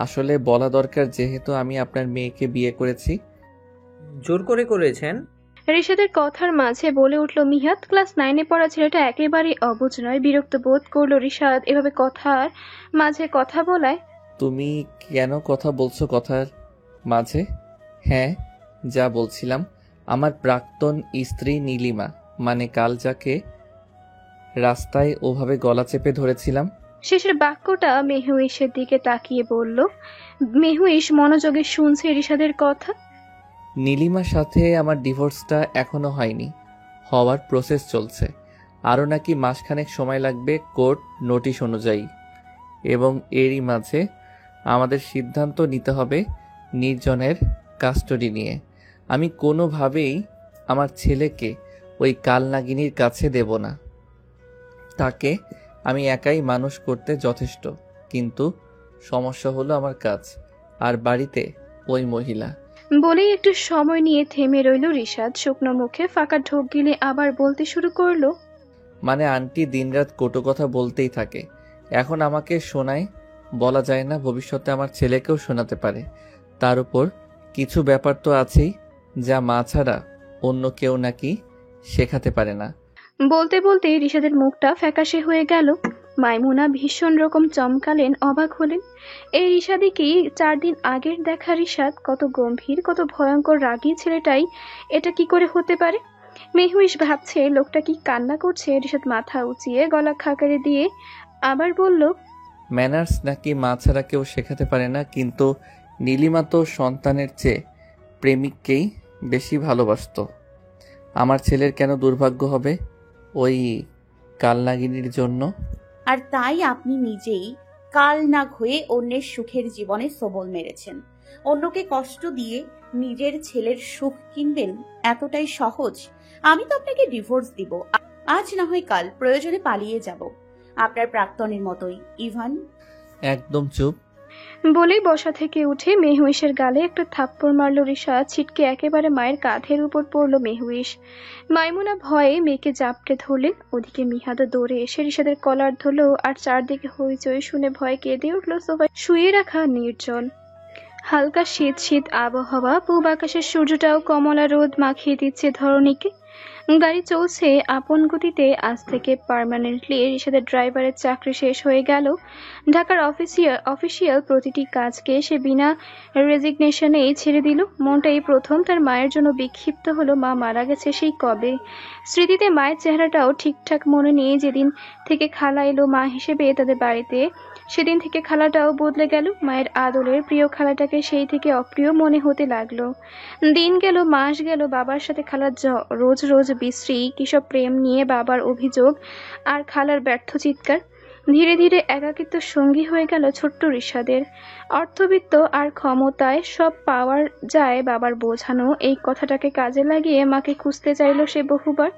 আসলে বলা দরকার, যেহেতু আমি আপনার মেয়েকে বিয়ে করেছি। জোর করে করেছেন? রিশাদের কথার মাঝে বলে উঠল মিহাদ। ক্লাস 9-এ পড়া ছেলেটা একেবারে অবুঝ নয়। বিরক্ত বোধ করলো রিশাদ এভাবে কথার মাঝে কথা বলায়। তুমি কেন কথা বলছো কথার মাঝে? হ্যাঁ, যা বলছিলাম, আমার প্রাক্তন স্ত্রী নীলিমা, মানে কাল যাকে রাস্তায় ওভাবে গলা চেপে ধরেছিলাম। শেষের বাক্যটা মেহুইশের দিকে তাকিয়ে বলল। মেহুইশ মনোযোগে শুনছে রিশাদের কথা। নীলিমার সাথে আমার ডিভোর্সটা এখনো হয়নি, হওয়ার প্রসেস চলছে। আরও নাকি মাসখানেক সময় লাগবে কোর্ট নোটিশ অনুযায়ী। এবং এরই মাঝে আমাদের সিদ্ধান্ত নিতে হবে নির্জনের কাস্টডি নিয়ে। আমি কোনোভাবেই আমার ছেলেকে ওই কালনাগিনীর কাছে দেব না। তাকে আমি একাই মানুষ করতে যথেষ্ট, কিন্তু সমস্যা হলো আমার কাজ আর বাড়িতে ওই মহিলা। বলেই একটু সময় নিয়ে থেমে রইল রিশাদ। শুকনো মুখে ফাঁকা ঢোক গিলে আবার বলতে শুরু করলো, মানে আন্টি দিনরাত কটু কথা বলতেই থাকে। এখন আমাকে শোনায়, বলা যায় না ভবিষ্যতে আমার ছেলেকেও শোনাতে পারে। তার উপর কিছু ব্যাপার তো আছেই যা মা ছাড়া অন্য কেউ নাকি শেখাতে পারে না। বলতে বলতে রিশাদের মুখটা ফ্যাকাশে হয়ে গেল। মাইমুনা ভীষণ রকম চমকালেন, অবাক হলেন। এই রিশাদই কি 4 দিন আগের দেখা রিশাদ? কত গম্ভীর, কত ভয়ঙ্কর রাগী ছেলেটাই, এটা কি করে হতে পারে? মেহুইশ ভাবছে লোকটা কি কান্না করছে। রিশাদ মাথা উঁচিয়ে গলা খাকারে দিয়ে আবার বলল, ম্যানার্স নাকি মা ছাড়া কেউ শেখাতে পারে না, কিন্তু নীলিমা তো সন্তানের চেয়ে প্রেমিককেই বেশি ভালোবাসতো। আমার ছেলের কেন দুর্ভাগ্য হবে ওই কালনাগিনীর জন্য? আর তাই আপনি নিজেই কাল নাগ হয়ে অন্যের সুখের জীবনে সবল মেরেছেন। অন্যকে কষ্ট দিয়ে নিজের ছেলের সুখ কিনবেন এতটাই সহজ? আমি তো আপনাকে ডিভোর্স দিব, আজ না হয় কাল, প্রয়োজনে পালিয়ে যাব আপনার প্রাক্তনের মতোই। ইভান, একদম চুপ। বলেই বসা থেকে উঠে মেহুইশের গালে একটা থাপ্পড় মারল রিশাদ। ছিটকে একেবারে মায়ের কাঁধের উপর পড়ল মেহুইশ। মাইমুনা ভয়ে মেয়েকে জাপটে ধরলেন। ওদিকে মিহাদও দৌড়ে এসে রিশাদের কলার ধরল। আর চারদিকে হইচই শুনে ভয় কেঁদে উঠল সোফায় শুয়ে রাখা নির্জন। হালকা শীত শীত আবহাওয়া, পূব আকাশের সূর্যটাও কমলা রোদ মাখিয়ে দিচ্ছে ধরণীকে। গাড়ি চলছে আপন গতিতে। আজ থেকে পার্মানেন্টলি রিশাদের ড্রাইভারের চাকরি শেষ হয়ে গেল। ঢাকার অফিসিয়াল প্রতিটি কাজকে সে বিনা রেজিগনেশনেই ছেড়ে দিল। মনটা এই প্রথম তার মায়ের জন্য বিক্ষিপ্ত হলো। মা মারা গেছে সেই কবে। স্মৃতিতে মায়ের চেহারাটাও ঠিকঠাক মনে নেই। যেদিন থেকে খালা এলো মা হিসেবে তাদের বাড়িতে, সেদিন থেকে খালাটাও বদলে গেল। মায়ের আদরের প্রিয় খালাটাকে সেই থেকে অপ্রিয় মনে হতে লাগলো। দিন গেল, মাস গেল, বাবার সাথে খালার রোজ রোজ বিশ্রী কিসব প্রেম নিয়ে, বাবার অভিযোগ আর খালার ব্যর্থ চিৎকার। ধীরে ধীরে একাকিত্ব সঙ্গী হয়ে গেল ছোট্ট রিশাদের। অর্থবিত্ত আর ক্ষমতায় সব পাওয়ার যায় বাবার বোঝানো, এই কথাটাকে কাজে লাগিয়ে মাকে খুঁজতে চাইল সে বহুবার।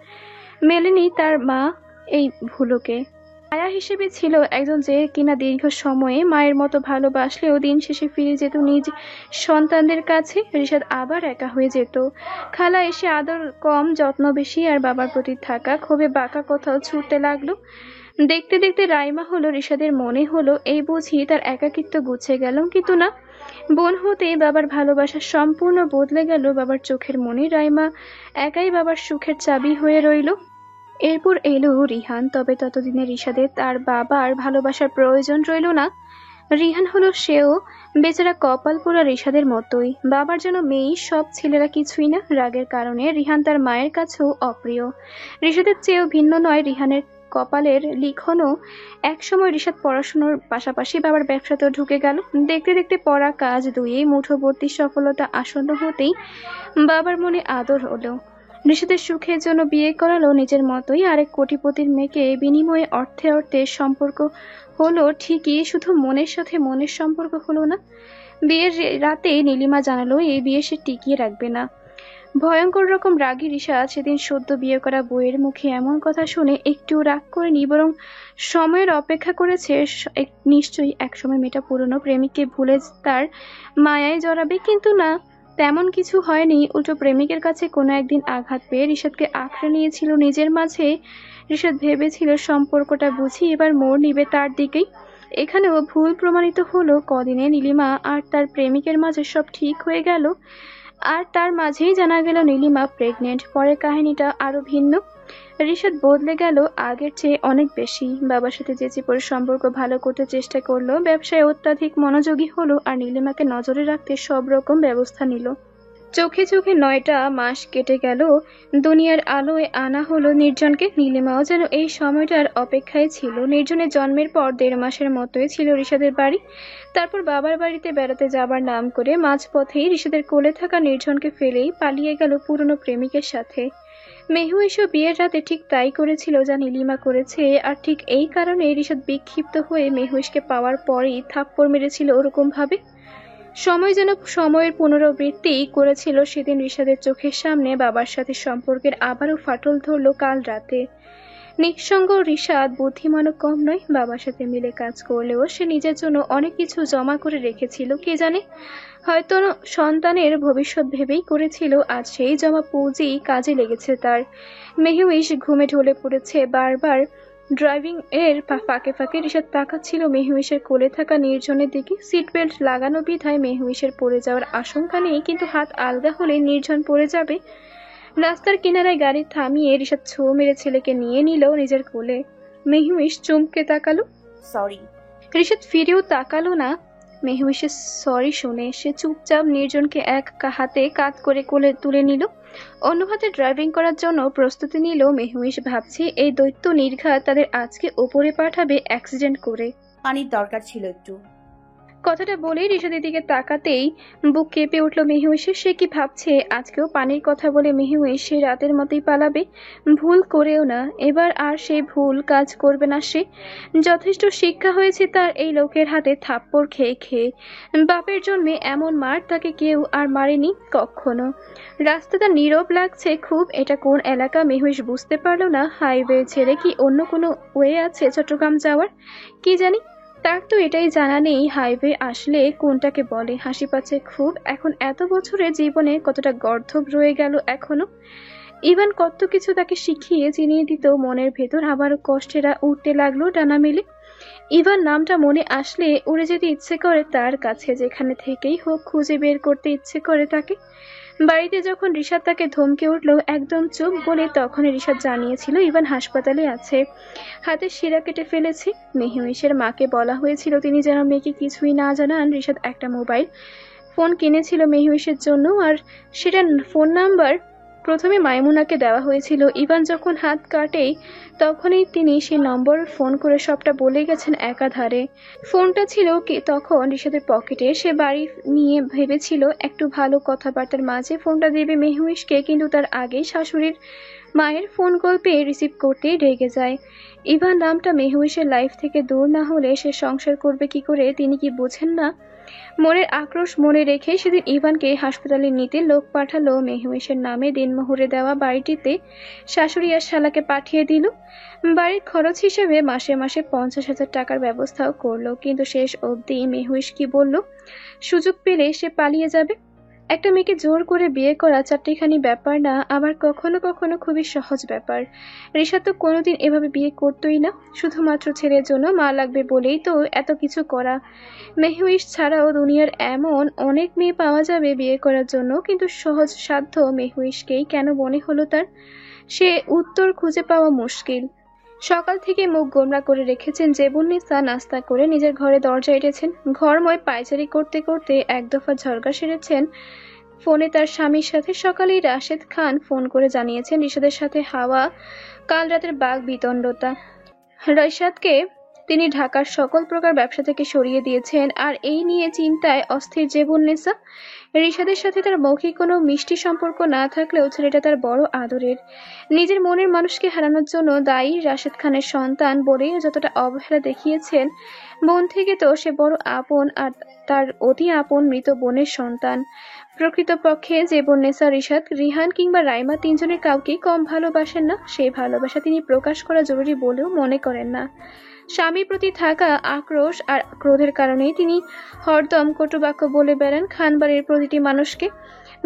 মেলেনি তার মা এই ভুলোকে। আয়া হিসেবে ছিল একজন যে কিনা দীর্ঘ সময়ে মায়ের মতো ভালোবাসলেও দিন শেষে ফিরে যেত নিজ সন্তানদের কাছে। রিশাদ আবার একা হয়ে যেত। খালা এসে আদর কম, যত্ন বেশি, আর বাবার প্রতি থাকা ক্ষোভে বাঁকা কোথাও ছুটতে লাগলো। দেখতে দেখতে রাইমা হলো রিশাদের। মনে হলো এই বুঝি তার একাকিত্ব গুছে গেল, কিন্তু না। বোন হতে বাবার ভালোবাসা সম্পূর্ণ বদলে গেল। বাবার চোখের মনে রাইমা একাই বাবার সুখের চাবি হয়ে রইল। এরপর এলো রিহান। তবে ততদিনে রিশাদের তার বাবার ভালোবাসার প্রয়োজন রইল না। রিহান হলো সেও বেচারা কপাল পোড়া রিশাদের মতোই। বাবার যেন মেয়ে, সব ছেলেরা কিছুই না। রাগের কারণে রিহান তার মায়ের কাছেও অপ্রিয়। রিশাদের চেয়েও ভিন্ন নয় রিহানের কপালের লিখনও। একসময় রিশাদ পড়াশোনার পাশাপাশি বাবার ব্যবসাতেও ঢুকে গেল। দেখতে দেখতে পড়া কাজ দুইয়েই মুঠোবর্তী সফলতা আসন্ন হতেই বাবার মনে আদর হলো। রিশাদের সুখের জন্য বিয়ে করালো নিজের মতোই আরেক কোটিপতির মেয়েকে। বিনিময়ে অর্থে অর্থে সম্পর্ক হলো ঠিকই, শুধু মনের সাথে মনের সম্পর্ক হলো না। বিয়ের রাতে নীলিমা জানালো এই বিয়ে সে টিকিয়ে রাখবে না। ভয়ঙ্কর রকম রাগী রিশাদ সেদিন সদ্য বিয়ে করা বউয়ের মুখে এমন কথা শুনে একটু রাগ করেনি, বরং সময়ের অপেক্ষা করেছে। নিশ্চয়ই একসময় মেয়েটা পুরনো প্রেমিককে ভুলে তার মায়ায় জড়াবে, কিন্তু না, তেমন কিছু হয়নি। উল্টো প্রেমিকের কাছে কোনো একদিন আঘাত পেয়ে রিশাদকে আঁকড়ে নিয়েছিল নিজের মাঝে। রিশাদ ভেবেছিল সম্পর্কটা বুঝি এবার মোড় নিবে তার দিকেই। এখানেও ভুল প্রমাণিত হলো। কদিনে নীলিমা আর তার প্রেমিকের মাঝে সব ঠিক হয়ে গেল, আর তার মাঝেই জানা গেল নীলিমা প্রেগনেন্ট। পরে কাহিনীটা আরো ভিন্ন। রিশাদ বদলে গেল আগের চেয়ে অনেক বেশি। বাবার সাথে চেঁচিয়ে পড়ে সম্পর্ক ভালো করতে চেষ্টা করলো, ব্যবসায় অত্যাধিক মনোযোগী হলো, আর নীলিমাকে নজরে রাখতে সব রকম ব্যবস্থা নিল। চোখে চোখে 9টা মাস কেটে গেল। দুনিয়ার আলোয় আনা হলো নির্জনকে। নীলিমাও যেন এই সময়টার অপেক্ষায় ছিল। নির্জনের জন্মের পর 1.5 মাসের মতোই ছিল রিশাদের বাড়ি। তারপর বাবার বাড়িতে বেড়াতে যাবার নাম করে মাঝপথেই রিশাদের কোলে থাকা নির্জনকে ফেলেই পালিয়ে গেল পুরনো প্রেমিকের সাথে। মেহু এসব বিয়ের রাতে ঠিক তাই করেছিল যা নীলিমা করেছে, আর ঠিক এই কারণে রিশাদ বিক্ষিপ্ত হয়ে মেহুইশকে পাওয়ার পরই থাপ্পড় মেরেছিল ওরকম ভাবে। সময় যেন সময়ের পুনরাবৃত্তি করেছিল। সেদিন রিশাদের চোখের সামনে বাবার সাথে সম্পর্কের আবারও ফাটল ধরল কাল রাতে। নিঃসঙ্গ রিশাদ বুদ্ধিমানও কম নয়। বাবার সাথে মিলে কাজ করলেও সে নিজের জন্য অনেক কিছু জমা করে রেখেছিল। কে জানে, হয়তো সন্তানের ভবিষ্যৎ ভেবেই করেছিল। আজ সেই জমা পুঁজি কাজে লেগেছে তার। মেহুইশ ঘুমে ঢলে পড়েছে বারবার। ড্রাইভিং এর ফাঁকে ফাঁকে রিশাদ তাকাচ্ছিল মেহুইশের কোলে থাকা নির্জনের দিকে। সিট বেল্ট লাগানো বিধায় মেহুইশের পড়ে যাওয়ার আশঙ্কা নেই, কিন্তু হাত আলগা হলে নির্জন পড়ে যাবে। রাস্তার কিনারায় গাড়ি থামিয়ে রিশাদ ছো মেরে ছেলেকে নিয়ে নিল নিজের কোলে। মেহুইশ চমকে তাকালো। সরি। রিশাদ ফিরেও তাকালো না। মেহুইশের সরি শুনে সে চুপচাপ নির্জনকে এক হাতে কাঁধ করে কোলে তুলে নিল, অন্য হাতে ড্রাইভিং করার জন্য প্রস্তুতি নিল। মেহুইশ ভাবছে এই দৈত্য নির্ঘাত তাদের আজকে ওপরে পাঠাবে অ্যাক্সিডেন্ট করে। পানির দরকার ছিল একটু। কথাটা বলেই রিশাদের দিকে তাকাতেই বুক কেঁপে উঠল মেহুইশের। সে কি ভাবছে আজকেও পানির কথা বলে মেহুইশ সে রাতের মতোই পালাবে? ভুল করেও না, এবার আর সেই ভুল কাজ করবে না সে। যথেষ্ট শিক্ষা হয়েছে তার এই লোকের হাতে থাপ্পড় খেয়ে খেয়ে। বাপের জন্মে এমন মার তাকে কেউ আর মারেনি কখনো। রাস্তাটা নীরব লাগছে খুব। এটা কোন এলাকা মেহুইশ বুঝতে পারলো না। হাইওয়ে ছেড়ে কি অন্য কোনো ওয়ে আছে চট্টগ্রাম যাওয়ার? কি জানি, তার তো এটাই জানা নেই হাইওয়ে আসলে কোনটাকে বলে। হাসি পাচ্ছে খুব। এখন এত বছরের জীবনে কতটা গর্ধব রয়ে গেল এখনো। ইভান কত কিছু তাকে শিখিয়ে চিনিয়ে দিত মনের ভেতর। আবারও কষ্টেরা উঠতে লাগলো ডানা মেলে। ইভান নামটা মনে আসলে উড়ে যেতে ইচ্ছে করে তার কাছে, যেখানে থেকেই হোক খুঁজে বের করতে ইচ্ছে করে তাকে। বাড়িতে যখন রিশাদ তাকে ধমকে উঠলো একদম চুপ বলে, তখন রিশাদ জানিয়েছিল ইভান হাসপাতালে আছে, হাতে শিরা কেটে ফেলেছে। মেহউইশের মাকে বলা হয়েছিল তিনি যেন মেয়েকে কিছুই না জানান। রিশাদ একটা মোবাইল ফোন কিনেছিল মেহউইশের জন্য, আর সেটার ফোন নাম্বার প্রথমে মাইমুনাকে দেওয়া হয়েছিল। ইভান যখন হাত কাটেই তখনই তিনি সেই নম্বর ফোন করে সবটা বলে গেছেন একাধারে। ফোনটা ছিল কি তখন রিশাদের পকেটে। সে বাড়ি নিয়ে ভেবেছিল একটু ভালো কথাবার্তার মাঝে ফোনটা দেবে মেহউইশকে, কিন্তু তার আগেই শাশুড়ির মায়ের ফোন কল পেয়ে রিসিভ করতেই রেগে যায়। ইভান নামটা মেহউইশের লাইফ থেকে দূর না হলে সে সংসার করবে কি করে? তিনি কি বোঝেন না? মনের আক্রোশ মনে রেখে সেদিন ইভানকে হাসপাতালে নিতে লোক পাঠালো। মেহউইশের নামে দিনমোহরে দেওয়া বাড়িটিতে শাশুড়ি আর শালাকে পাঠিয়ে দিল। বাড়ির খরচ হিসেবে মাসে মাসে 50,000 টাকার ব্যবস্থাও করলো। কিন্তু শেষ অবধি মেহউইশ কি বলল, সুযোগ পেলে সে পালিয়ে যাবে। একটা মেয়েকে জোর করে বিয়ে করা চারটিখানি ব্যাপার না, আবার কখনো কখনো খুবই সহজ ব্যাপার। রিশাদ তো কোনোদিন এভাবে বিয়ে করতোই না, শুধুমাত্র ছেলের জন্য মা লাগবে বলেই তো এত কিছু করা। মেহউইশ ছাড়াও দুনিয়ার এমন অনেক মেয়ে পাওয়া যাবে বিয়ে করার জন্য, কিন্তু সহজ সাধ্য মেহউইশকেই কেন মনে হলো তার? সে উত্তর খুঁজে পাওয়া মুশকিল। সকাল থেকে মুখ গোমরা করে রেখেছেন জেবুন্নিসা, নাস্তা করে নিজের ঘরে দরজা এঁটেছেন। ঘরময় পায়চারি করতে করতে এক দফা ঝরকা সেরেছেন ফোনে তার স্বামীর সাথে। সকালেই রাশেদ খান ফোন করে জানিয়েছেন রিশাদের সাথে হাওয়া কাল রাতের বাঘ বিতণ্ডতা। রিশাদকে তিনি ঢাকার সকল প্রকার ব্যবসা থেকে সরিয়ে দিয়েছেন, আর এই নিয়ে চিন্তায় অস্থির জেবুন্নিসা। রিশাদের সাথে তার মৌখিক কোনো মিষ্টি সম্পর্ক না থাকলেও ছেলেটা তার বড় আদরের। নিজের মনের মানুষকে হারানোর জন্য দায়ী রাশেদ খানের সন্তান বলেই যতটা অবহেলা দেখিয়েছেন, বোন থেকে তো সে বড় আপন, আর তার অতি আপন মৃত বোনের সন্তান। প্রকৃতপক্ষে জেবুন্নেসা, রিশাদ, রিহান কিংবা রাইমা তিনজনের কাউকেই কম ভালোবাসেন না। সেই ভালোবাসা তিনি প্রকাশ করা জরুরি বলেও মনে করেন না। স্বামীর প্রতি থাকা আক্রোশ আর ক্রোধের কারণেই তিনি হরদম কটুবাক্য বলে বেড়ান খানবাড়ির প্রতিটি মানুষকে।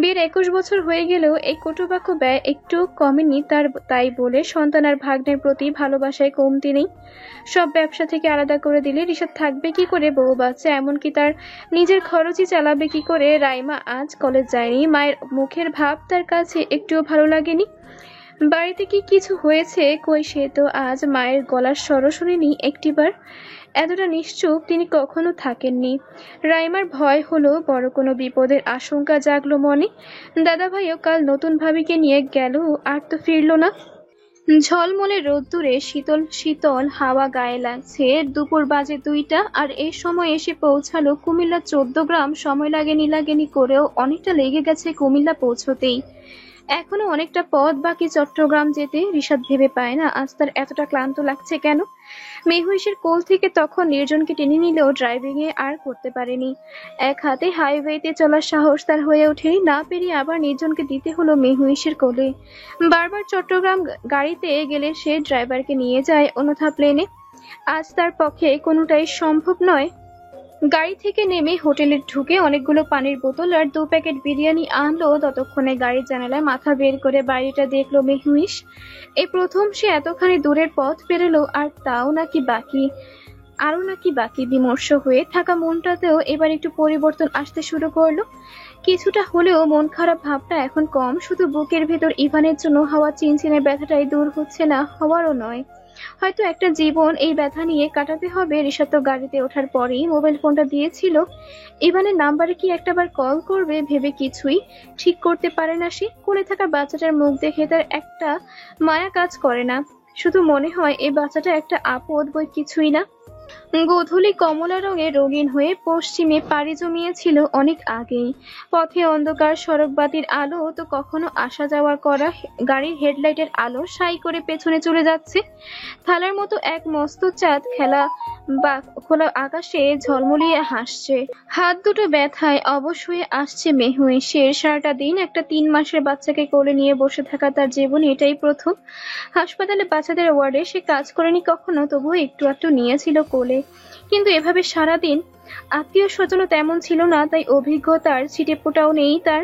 বিয়ের 21 বছর হয়ে গেলেও এই কটুবাক্য ব্যয় একটু কমেনি তার, তাই বলে সন্তান আর ভাগ্নের প্রতি ভালোবাসায় কমতি নেই। সব ব্যবসা থেকে আলাদা করে দিলে রিশাদ থাকবে কি করে, বউ বাচ্চা, এমনকি তার নিজের খরচই চালাবে কি করে? রাইমা আজ কলেজ যায়নি, মায়ের মুখের ভাব তার কাছে একটুও ভালো লাগেনি। বাড়িতে কি কিছু হয়েছে কই, সে তো আজ মায়ের গলার স্বরও শুনেনি একটিবার। এতটা নিশ্চুপ তিনি কখনো থাকেননি। রাইমার ভয় হলো বড় কোনো বিপদের আশঙ্কা জাগলো মনে। দাদা ভাইও কাল নতুন ভাবিকে নিয়ে গেল, আর তো ফিরল না। ঝলমলে রোদ্দুরে শীতল শীতল হাওয়া গায়ে লাগছে। দুপুর বাজে 2টা, আর এই সময় এসে পৌঁছালো কুমিল্লা 14 গ্রাম। সময় লাগেনি করেও অনেকটা লেগে গেছে কুমিল্লা পৌঁছতেই। এখনো অনেকটা পথ বাকি চট্টগ্রাম যেতে। রিশাদ ভেবে পায় না আজ তার এতটা ক্লান্ত লাগছে কেন। মেহউইশের কোল থেকে তখন নির্জনকে টেনে নিলেও ড্রাইভিং এ আর করতে পারেনি। এক হাতে হাইওয়েতে চলার সাহস তার হয়ে ওঠেনি, না পেরিয়ে আবার নির্জনকে দিতে হলো মেহউইশের কোলে। বারবার চট্টগ্রাম গাড়িতে গেলে সে ড্রাইভারকে নিয়ে যায়, অন্যথা প্লেনে। আজ তার পক্ষে কোনোটাই সম্ভব নয়। গাড়ি থেকে নেমে হোটেলে ঢুকে অনেকগুলো পানির বোতল আর 2 প্যাকেট বিরিয়ানি আনলো। ততক্ষণে গাড়ির জানালায় মাথা বের করে বাইরেটা দেখলো মেহউইশ। এই প্রথম সে এতখানি দূরের পথ পেরোলো, আর তাও নাকি বাকি, আরো নাকি বাকি। বিমর্ষ হয়ে থাকা মনটাতেও এবার একটু পরিবর্তন আসতে শুরু করলো। কিছুটা হলেও মন খারাপ ভাবটা এখন কম। শুধু বুকের ভেতর ইভানের জন্য হওয়া চিনচিনে ব্যথাটাই দূর হচ্ছে না, হওয়ারও নয়। হয়তো একটা জীবন এই ব্যথা নিয়ে কাটাতে হবে। রিশাদ তো গাড়িতে ওঠার পরেই মোবাইল ফোনটা দিয়েছিল। ইভানের নাম্বারে কি একটাবার কল করবে ভেবে কিছুই ঠিক করতে পারে না সে। কোলে থাকা বাচ্চাটার মুখ দেখে তার একটা মায়া কাজ করে না, শুধু মনে হয় এই বাচ্চাটা একটা আপদ বই কিছুই না। গোধূলি কমলা রঙে রঙিন হয়ে পশ্চিমে পাড়ি জমিয়েছিল অনেক আগেই। পথে অন্ধকার, সড়কবাতির আলো তো কখনো আসা যাওয়া করা গাড়ির হেডলাইটের আলো সাই করে পেছনে চলে যাচ্ছে। থালার মতো এক মস্ত চাঁদ খোলা আকাশে ঝলমলিয়ে হাসছে। হাত দুটো ব্যথায় অবশ হয়ে আসছে মেহউইশের। সারাটা দিন একটা 3 মাসের বাচ্চাকে কোলে নিয়ে বসে থাকা তার জীবনে এটাই প্রথম। হাসপাতালে বাচ্চাদের ওয়ার্ডে সে কাজ করেনি কখনো, তবুও একটু একটু নিয়েছিল কোলে। কিন্তু এভাবে সারাদিন আত্মীয় স্বজনও তেমন ছিল না, তাই অভিজ্ঞতার ছিটেফোঁটাও নেই তার।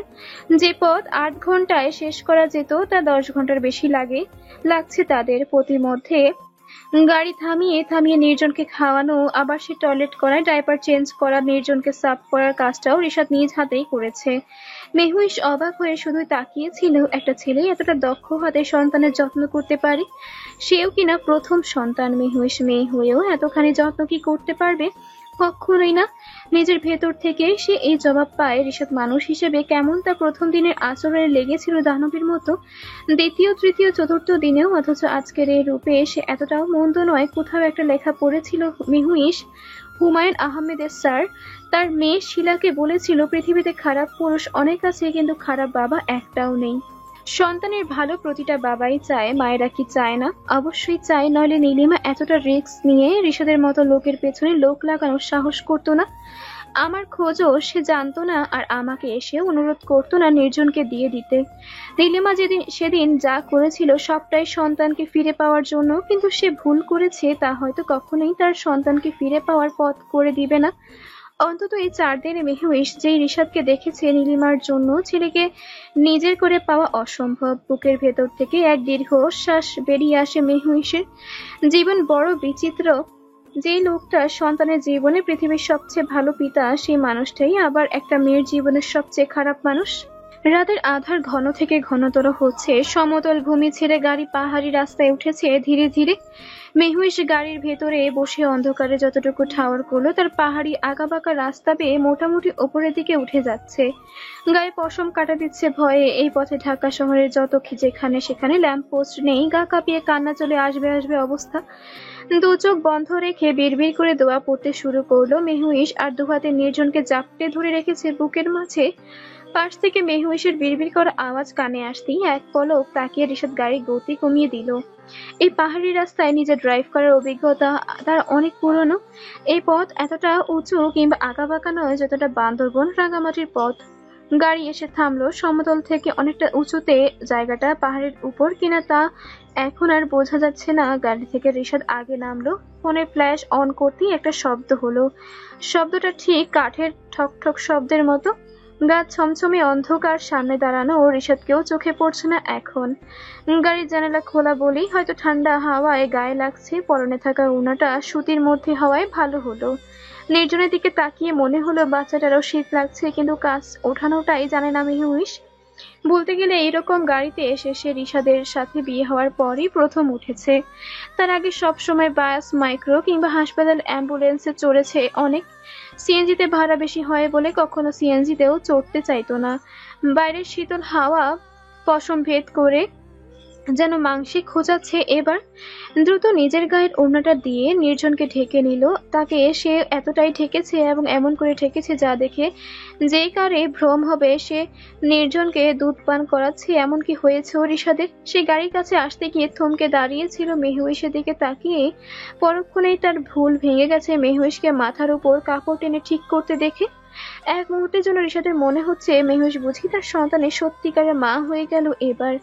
যে পথ 8 ঘন্টায় শেষ করা যেত তা 10 ঘন্টার বেশি লাগছে তাদের। পথির মধ্যে গাড়ি থামিয়ে থামিয়ে নির্জনকে খাওয়ানো, আবার সে টয়লেট করায় ডাইপার চেঞ্জ করা, নির্জনকে সাফ করার কাজটাও রিশাদ নিজ হাতেই করেছে। মেহুইশ অবাক হয়ে শুধুই তাকিয়েছিল, একটা ছেলে এতটা দক্ষ হাতে সন্তানের যত্ন করতে পারে, সেও কিনা প্রথম সন্তান। মেহুইশ মেয়ে হয়েও এতখানি যত্ন কি করতে পারবে? কখনোই না। নিজের ভেতর থেকে সে এই জবাব পায়। রিশাদ মানুষ হিসেবে কেমন তা প্রথম দিনের আচরণে লেগেছিল দানবীর মতো, দ্বিতীয় তৃতীয় চতুর্থ দিনেও, অথচ আজকের এই রূপে সে এতটাও মন্দ নয়। কোথাও একটা লেখা পড়েছিল মেহুইশ, হুমায়ুন আহমেদের স্যার তার মেয়ে শিলাকে বলেছিল, পৃথিবীতে খারাপ পুরুষ অনেক আছে কিন্তু খারাপ বাবা একটাও নেই। সন্তানের ভালো প্রতিটা বাবাই চায়, মায়েরা কি চায় না? অবশ্যই চায়, নইলে নীলিমা এতটা রিস্ক নিয়ে রিশাদের মতো লোকের পেছনে লোক লাগানোর সাহস করতো না। আমার খোঁজও সে জানতো না, আর আমাকে এসে অনুরোধ করতো না নির্জনকে দিয়ে দিতে। নীলিমা সেদিন যা করেছিল সবটাই সন্তানকে ফিরে পাওয়ার জন্য, কিন্তু সে ভুল করেছে, তা হয়তো কখনোই তার সন্তানকে ফিরে পাওয়ার পথ করে দিবে না। অন্তত এই 4 দিনে মেহুইশ যেই রিশাদকে দেখেছে, নীলিমার জন্য ছেলেকে নিজের করে পাওয়া অসম্ভব। বুকের ভেতর থেকে এক দীর্ঘশ্বাস বেরিয়ে আসে মেহুইশের। জীবন বড় বিচিত্র। যে লোকটা সন্তানের জীবনে পৃথিবীর সবচেয়ে ভালো পিতা, সেই মানুষটাই আবার একটা মেয়ের জীবনের সবচেয়ে খারাপ মানুষ। রাতের আধার ঘন থেকে ঘনতর হচ্ছে। সমতল ভূমি ছেড়ে গাড়ি পাহাড়ি রাস্তায় উঠেছে ধীরে ধীরে। মেহুইশ গাড়ির ভেতরে বসে অন্ধকারে যতটুকু ঠাওর করলো, তার পাহাড়ি আঁকাবাঁকা রাস্তা বেয়ে মোটামুটি ওপরের দিকে উঠে যাচ্ছে। গায়ে পশম কাটা দিচ্ছে ভয়ে। এই পথে ঢাকা শহরের যত যেখানে সেখানে ল্যাম্পপোস্ট নেই, গা কাঁপিয়ে কান্না চলে আসবে আসবে অবস্থা। দু চোখ বন্ধ রেখে বিড়বিড় করে দোয়া পড়তে শুরু করলো মেহুইশ, আর দুহাতে নির্জনকে জাপটে ধরে রেখেছে বুকের মাঝে। পাশ থেকে মেহুইশের বিড়বিড় করা আওয়াজ কানে আসতেই এক পলক তাকিয়ে রিশাদ গাড়ির গতি কমিয়ে দিল। এই পাহাড়ি রাস্তায় নিজে ড্রাইভ করার অভিজ্ঞতা তার অনেক পুরনো। এই পথ এতটা উঁচু কিংবা আঁকাবাঁকা নয় যতটা বান্দরবন রাঙামাটির পথ। গাড়ি এসে থামলো সমতল থেকে অনেকটা উঁচুতে। জায়গাটা পাহাড়ের উপর কিনা তা এখন আর বোঝা যাচ্ছে না। গাড়ি থেকে রিশাদ আগে নামলো। ফোনের ফ্ল্যাশ অন করতেই একটা শব্দ হলো। শব্দটা ঠিক কাঠের ঠক ঠক শব্দের মতো। গা ছমছমে অন্ধকার, সামনে দাঁড়ানো রিশাদকেও চোখে পড়ছে না এখন। গাড়ির জানালা খোলা বলেই হয়তো ঠান্ডা হাওয়ায় গায়ে লাগছে। পরনে থাকা উনাটা সুতির মধ্যে হওয়ায় ভালো হলো। নির্জনের দিকে তাকিয়ে মনে হলো বাচ্চাটারও শীত লাগছে, কিন্তু কাজ ওঠানোটাই জানে না মেহুইশ। বলতে গেলে এইরকম গাড়িতে এসে সে রিশাদের সাথে বিয়ে হওয়ার পরই প্রথম উঠেছে। তার আগে সব সময় বাস, মাইক্রো কিংবা হাসপাতাল অ্যাম্বুলেন্সে চড়েছে অনেক। সিএনজিতে ভাড়া বেশি হয় বলে কখনো সিএনজিতেও চড়তে চাইতো না। বাইরের শীতল হাওয়া পশম ভেদ করে যেন মাংসে খোঁজাচ্ছে এবার। দ্রুত নিজের গায়ের ওড়নাটা দিয়ে নির্জনকে ঢেকে নিল। তাকে সে এতটাই ঠেকেছে এবং এমন করে ঠেকেছে যা দেখে যেই কারে ভ্রম হবে। সে নির্জনকে দুধ পান করাচ্ছে, এমনকি হয়েছে রিশাদের। সে গাড়ির কাছে আসতে গিয়ে থমকে দাঁড়িয়েছিল মেহুইশের দিকে তাকিয়ে। পরক্ষণেই তার ভুল ভেঙে গেছে মেহুইশকে মাথার উপর কাপড় টেনে ঠিক করতে দেখে। এক মুহূর্তের জন্য রিশাদের মনে হচ্ছে মেহুইশ বুঝি তার সন্তানের সত্যিকারের মা হয়ে গেল এবার।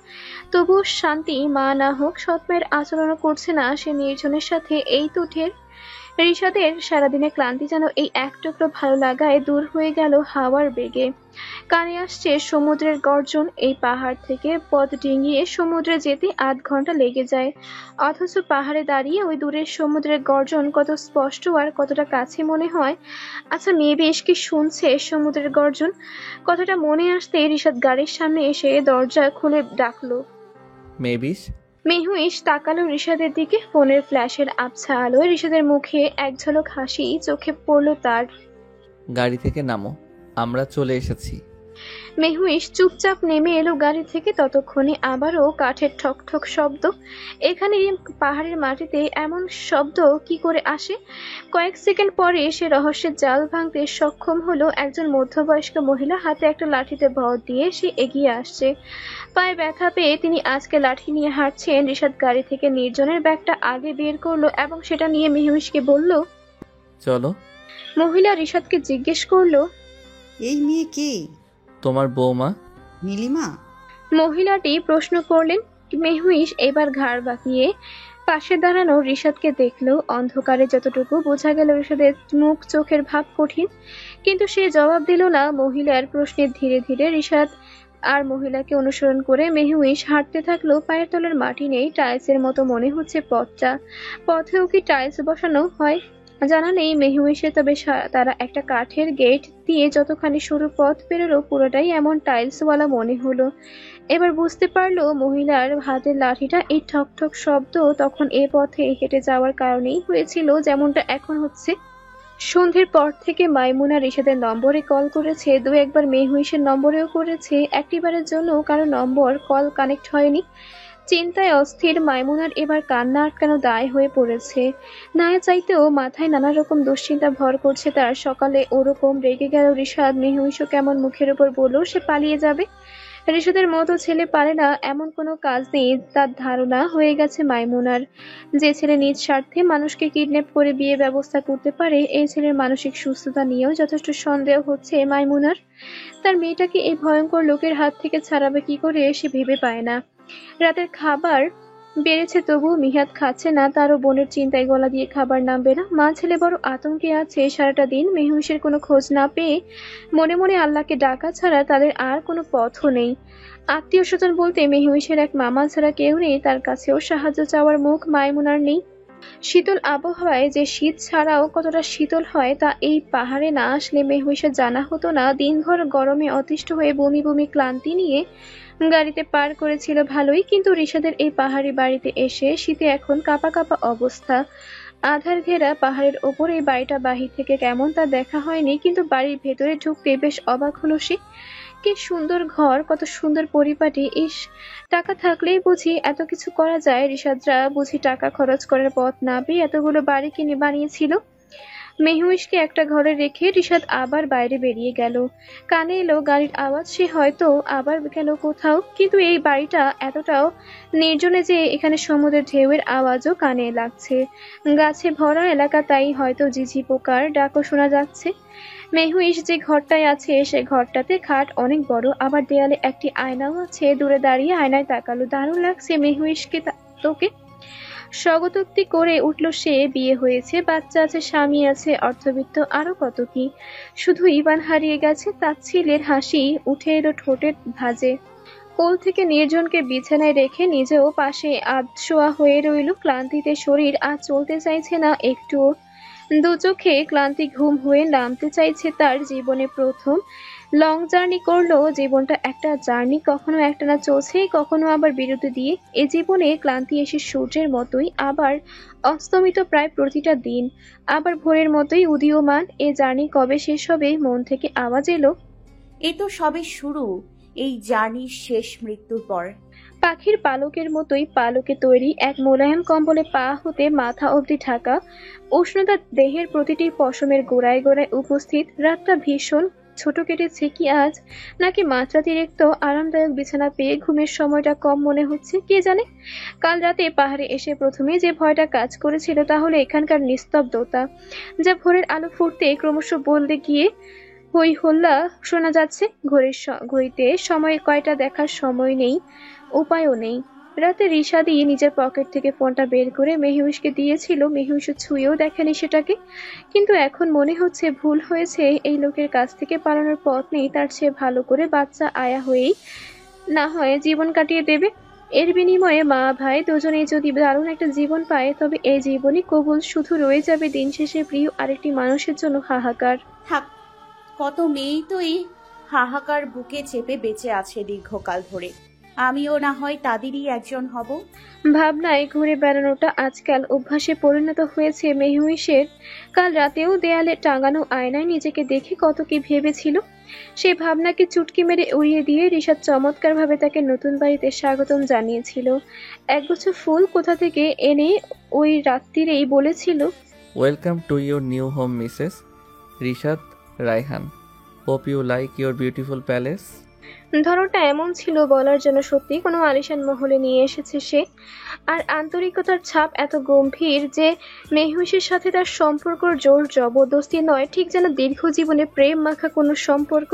তবুও শান্তি, মা না হোক সৎ মায়ের আচরণও করছে না সে নির্জনের সাথে। এই তো ঢের। রিশাদের সারাদিনের ক্লান্তি যেন এই এক টুকরো ভালো লাগায় দূর হয়ে গেল হাওয়ার বেগে। কানে আসছে সমুদ্রের গর্জন। এই পাহাড় থেকে পথ ডিঙিয়ে সমুদ্রে যেতে 8 ঘন্টা লেগে যায়, অথচ পাহাড়ে দাঁড়িয়ে ওই দূরের সমুদ্রের গর্জন কত স্পষ্ট আর কতটা কাছে মনে হয়। আচ্ছা, মেয়ে বেশ কি শুনছে সমুদ্রের গর্জন? কথাটা মনে আসতে রিশাদ গাড়ির সামনে এসে দরজা খুলে ডাকলো, মেবিস। মেহুইশ তাকালো রিশাদের দিকে। ফোনের ফ্ল্যাশের আবছা আলোয় রিশাদের মুখে এক ঝলক হাসি চোখে পড়লো তার। গাড়ি থেকে নামো, আমরা চলে এসেছি। মেহুইশ চুপচাপ নেমে এলো গাড়ি থেকে। ততক্ষণে আবারও কাঠের ঠক ঠক শব্দ। এখানে পাহাড়ের মাটিতে এমন শব্দ কি করে আসে? কয়েক সেকেন্ড পরে সে রহস্যের জাল ভাঙতে সক্ষম হলো। একজন মধ্যবয়স্ক মহিলা হাতে একটা লাঠিতে ভর দিয়ে সে এগিয়ে আসছে। পায়ে ব্যথা পেয়ে তিনি আজকে লাঠি নিয়ে হাঁটছেন। রিশাদ গাড়ি থেকে নির্জনের ব্যাগটা আগে বের করলো এবং সেটা নিয়ে মেহুইশকে বলল, চলো। মহিলা রিশাদকে জিজ্ঞেস করলো, এই মেয়ে কে? তোমার বৌমা নীলিমা? মহিলাটি প্রশ্ন করলেন। মেহুইশ এবার ঘাড় বাঁকিয়ে পাশে দাঁড়ানো রিশাদকে দেখলো। অন্ধকারে যতটুকু বোঝা গেল রিশাদের মুখ চোখের ভাব কঠিন, কিন্তু সে জবাব দিল না মহিলার প্রশ্নে। ধীরে ধীরে রিশাদ আর মহিলাকে অনুসরণ করে মেহুইশ হাঁটতে থাকলো। পায়ের তলার মাটি নেই, টাইলসের মতো মনে হচ্ছে পথটা। পথেও কি টাইলস বসানো হয় জানা নেই মেহুইশের, তবে তারা একটা কাঠের গেট দিয়ে যতখানি সরু পথ পেরোলো পুরোটাই এমন টাইলসওয়ালা মনে হলো। এবার বুঝতে পারলো মহিলার হাতের লাঠিটা এই ঠকঠক শব্দ তখন এ পথে হেঁটে যাওয়ার কারণেই হয়েছিল, যেমনটা এখন হচ্ছে। সন্ধ্যের পর থেকে মাইমুনা রিশাদের নম্বরে কল করেছে, দু একবার মেহুইশের নম্বরেও করেছে, একটিবারের জন্য কারো নম্বর কল কানেক্ট হয়নি। চিন্তায় অস্থির মাইমুনার এবার কান্না আটকানো দায় হয়ে পড়েছে। না চাইতেও মাথায় নানা রকম দুশ্চিন্তা ভর করছে তার। সকালে ওরকম রেগে গেল রিশাদ, মেহুইশও কেমন মুখের উপর বলল সে পালিয়ে যাবে। রিশাদের মতো ছেলে পারে না এমন কোনো কাজ নেই তার ধারণা হয়ে গেছে মাইমুনার। যে ছেলে নিজ স্বার্থে মানুষকে কিডন্যাপ করে বিয়ে ব্যবস্থা করতে পারে, এই ছেলের মানসিক সুস্থতা নিয়েও যথেষ্ট সন্দেহ হচ্ছে মাইমুনার। তার মেয়েটাকে এই ভয়ঙ্কর লোকের হাত থেকে ছাড়াবে কি করে সে ভেবে পায় না। রাতের খাবার বেড়েছে তবুও মিহাদ খাচ্ছে না, তারও বোনের চিন্তায় গলা দিয়ে খাবার নামবে না। মা ছেলে বড় আতঙ্কে আছে। সারাটা দিন মেহুইশের কোনো খোঁজ না পেয়ে মনে মনে আল্লাহকে ডাকা ছাড়া তাদের আর কোনো পথও নেই। আত্মীয় স্বজন বলতে মেহুইশের এক মামা ছাড়া কেউ নেই, তার কাছেও সাহায্য চাওয়ার মুখ মাইমুনার নেই। শীতল আবহাওয়ায় যে শীত ছাড়াও কতটা শীতল হয় তা এই পাহাড়ে না আসলে মেহুইশের জানা হতো না। দিনভর গরমে অতিষ্ঠ হয়ে বমি বমি ক্লান্তি নিয়ে গাড়িতে পার করেছিল ভালোই, কিন্তু রিশাদের এই পাহাড়ি বাড়িতে এসে শীতে এখন কাঁপা কাঁপা অবস্থা। আধার ঘেরা পাহাড়ের ওপর এই বাড়িটা বাহির থেকে কেমন তা দেখা হয়নি, কিন্তু বাড়ির ভেতরে ঢুকতে বেশ অবাক হলো সে। কি সুন্দর ঘর, কত সুন্দর পরিপাটি। ইস, টাকা থাকলেই বুঝি এত কিছু করা যায়। রিশাদরা বুঝি টাকা খরচ করার পথ না পেয়ে এতগুলো বাড়ি কিনে বানিয়েছিল। মেহুইশকে একটা ঘরে রেখে রিশাদ আবার বাইরে বেরিয়ে গেল। কানে এলো গাড়ির আওয়াজ, সে হয়তো আবার গেল কোথাও। কিন্তু এই বাড়িটা এতটাও নির্জনে যে এখানে সমুদ্রের ঢেউয়ের আওয়াজও কানে লাগছে। গাছে ভরা এলাকা, তাই হয়তো ঝিঝি পোকার ডাকও শোনা যাচ্ছে। মেহুইশ যে ঘরটায় আছে সে ঘরটাতে খাট অনেক বড়, আবার দেয়ালে একটি আয়নাও আছে। দূরে দাঁড়িয়ে আয়নায় তাকালো, দারুণ লাগছে মেহুইশকে তোকে। স্বগতোক্তি করে উঠল সে। বিয়ে হয়েছে, বাচ্চা আছে, স্বামী আছে, অর্থবিত্ত, আরো কত কি। শুধু ইভান হারিয়ে গেছে। তাচ্ছিলের হাসি উঠে এলো ঠোঁটের ভাঁজে। কোল থেকে নির্জনকে বিছানায় রেখে নিজেও পাশে আধশোয়া হয়ে রইল। ক্লান্তিতে শরীর আজ চলতে চাইছে না একটুও। দু চোখে ক্লান্তি ঘুম হয়ে নামতে চাইছে তার। জীবনে প্রথম লং জার্নি করলো। জীবনটা একটা জার্নি, কখনো একটানা চলছে, কখনো আবার বিরতি দিয়ে। এ জীবনে ক্লান্তি এসে সূর্যের মতোই আবার অস্তমিত প্রায় প্রতিটা দিন, আবার ভোরের মতোই উদীয়মান। এ জার্নি কবে শেষ হবে? মন থেকে আওয়াজ এলো, এ তো সবে শুরু, এই জার্নির শেষ মৃত্যুর পর। পাখির পালকের মতোই পালকে তৈরি এক মোলায়েম কম্বলে পা হতে মাথা অবধি ঢাকা। উষ্ণতা দেহের প্রতিটি পশমের গোড়ায় গোড়ায় উপস্থিত। রাতটা ভীষণ ছোট কেটেছে কি আজ, নাকি মাত্রাতিরিক্ত আরামদায়ক বিছানা পেয়ে ঘুমের সময়টা কম মনে হচ্ছে কে জানে। কাল রাতে পাহাড়ে এসে প্রথমে যে ভয়টা কাজ করেছিল তা হলো এখানকার নিস্তব্ধতা, যা ভোরের আলো ফুটতে ক্রমশ বলতে গিয়ে হই হল্লা শোনা যাচ্ছে। ঘড়িতে সময় কয়টা দেখার সময় নেই, উপায়ও নেই। রাতে রিশাদি নিজের পকেট থেকে ফোনটা বের করে মেহুইশকে দিয়েছিল। মেহুইশও ছুঁয়েও দেখেনি সেটাকে, কিন্তু এখন মনে হচ্ছে ভুল হয়েছে। এই লোকের কাছ থেকে পালানোর পথ নেই, তার চেয়ে ভালো করে বাচ্চা আয়া হয়েই না হয় জীবন কাটিয়ে দেবে। এর বিনিময়ে মা ভাই দুজনেই যদি দারুণ একটা জীবন পায়, তবে এই জীবনই কবুল। শুধু রয়ে যাবে দিন শেষে প্রিয় আরেকটি মানুষের জন্য হাহাকার। থাক, কত মেয়েই তো এই হাহাকার বুকে চেপে বেঁচে আছে দীর্ঘকাল ধরে। আমিও না হয় তাদেরই একজন হব। ভাবনায় ঘুরে বেড়ানোটা আজকাল অভ্যাসে পরিণত হয়েছে মেহুইশের। কাল রাতেও দেয়ালে টাঙানো আয়নায় নিজেকে দেখে কত কি ভেবেছিল। সে ভাবনাকে চুটকি মেরে উড়িয়ে দিয়ে রিশাদ চমৎকারভাবে তাকে নতুন বাড়িতে স্বাগতম জানিয়েছিল। একগুচ্ছ ফুল কোথা থেকে এনে ওই রাত্রিরেই বলেছিল, welcome to your new home Mrs Rishad Rayhan, hope you like your beautiful palace. ধরনটা এমন ছিল বলার জন্য সত্যি কোনো আলিশান মহলে নিয়ে এসেছে সে। আর আন্তরিকতার ছাপ এত গম্ভীর যে মেহুইশের সাথে তার সম্পর্ক জোর জবরদস্তি নয়, ঠিক যেন দীর্ঘ জীবনে প্রেম মাখা কোনো সম্পর্ক।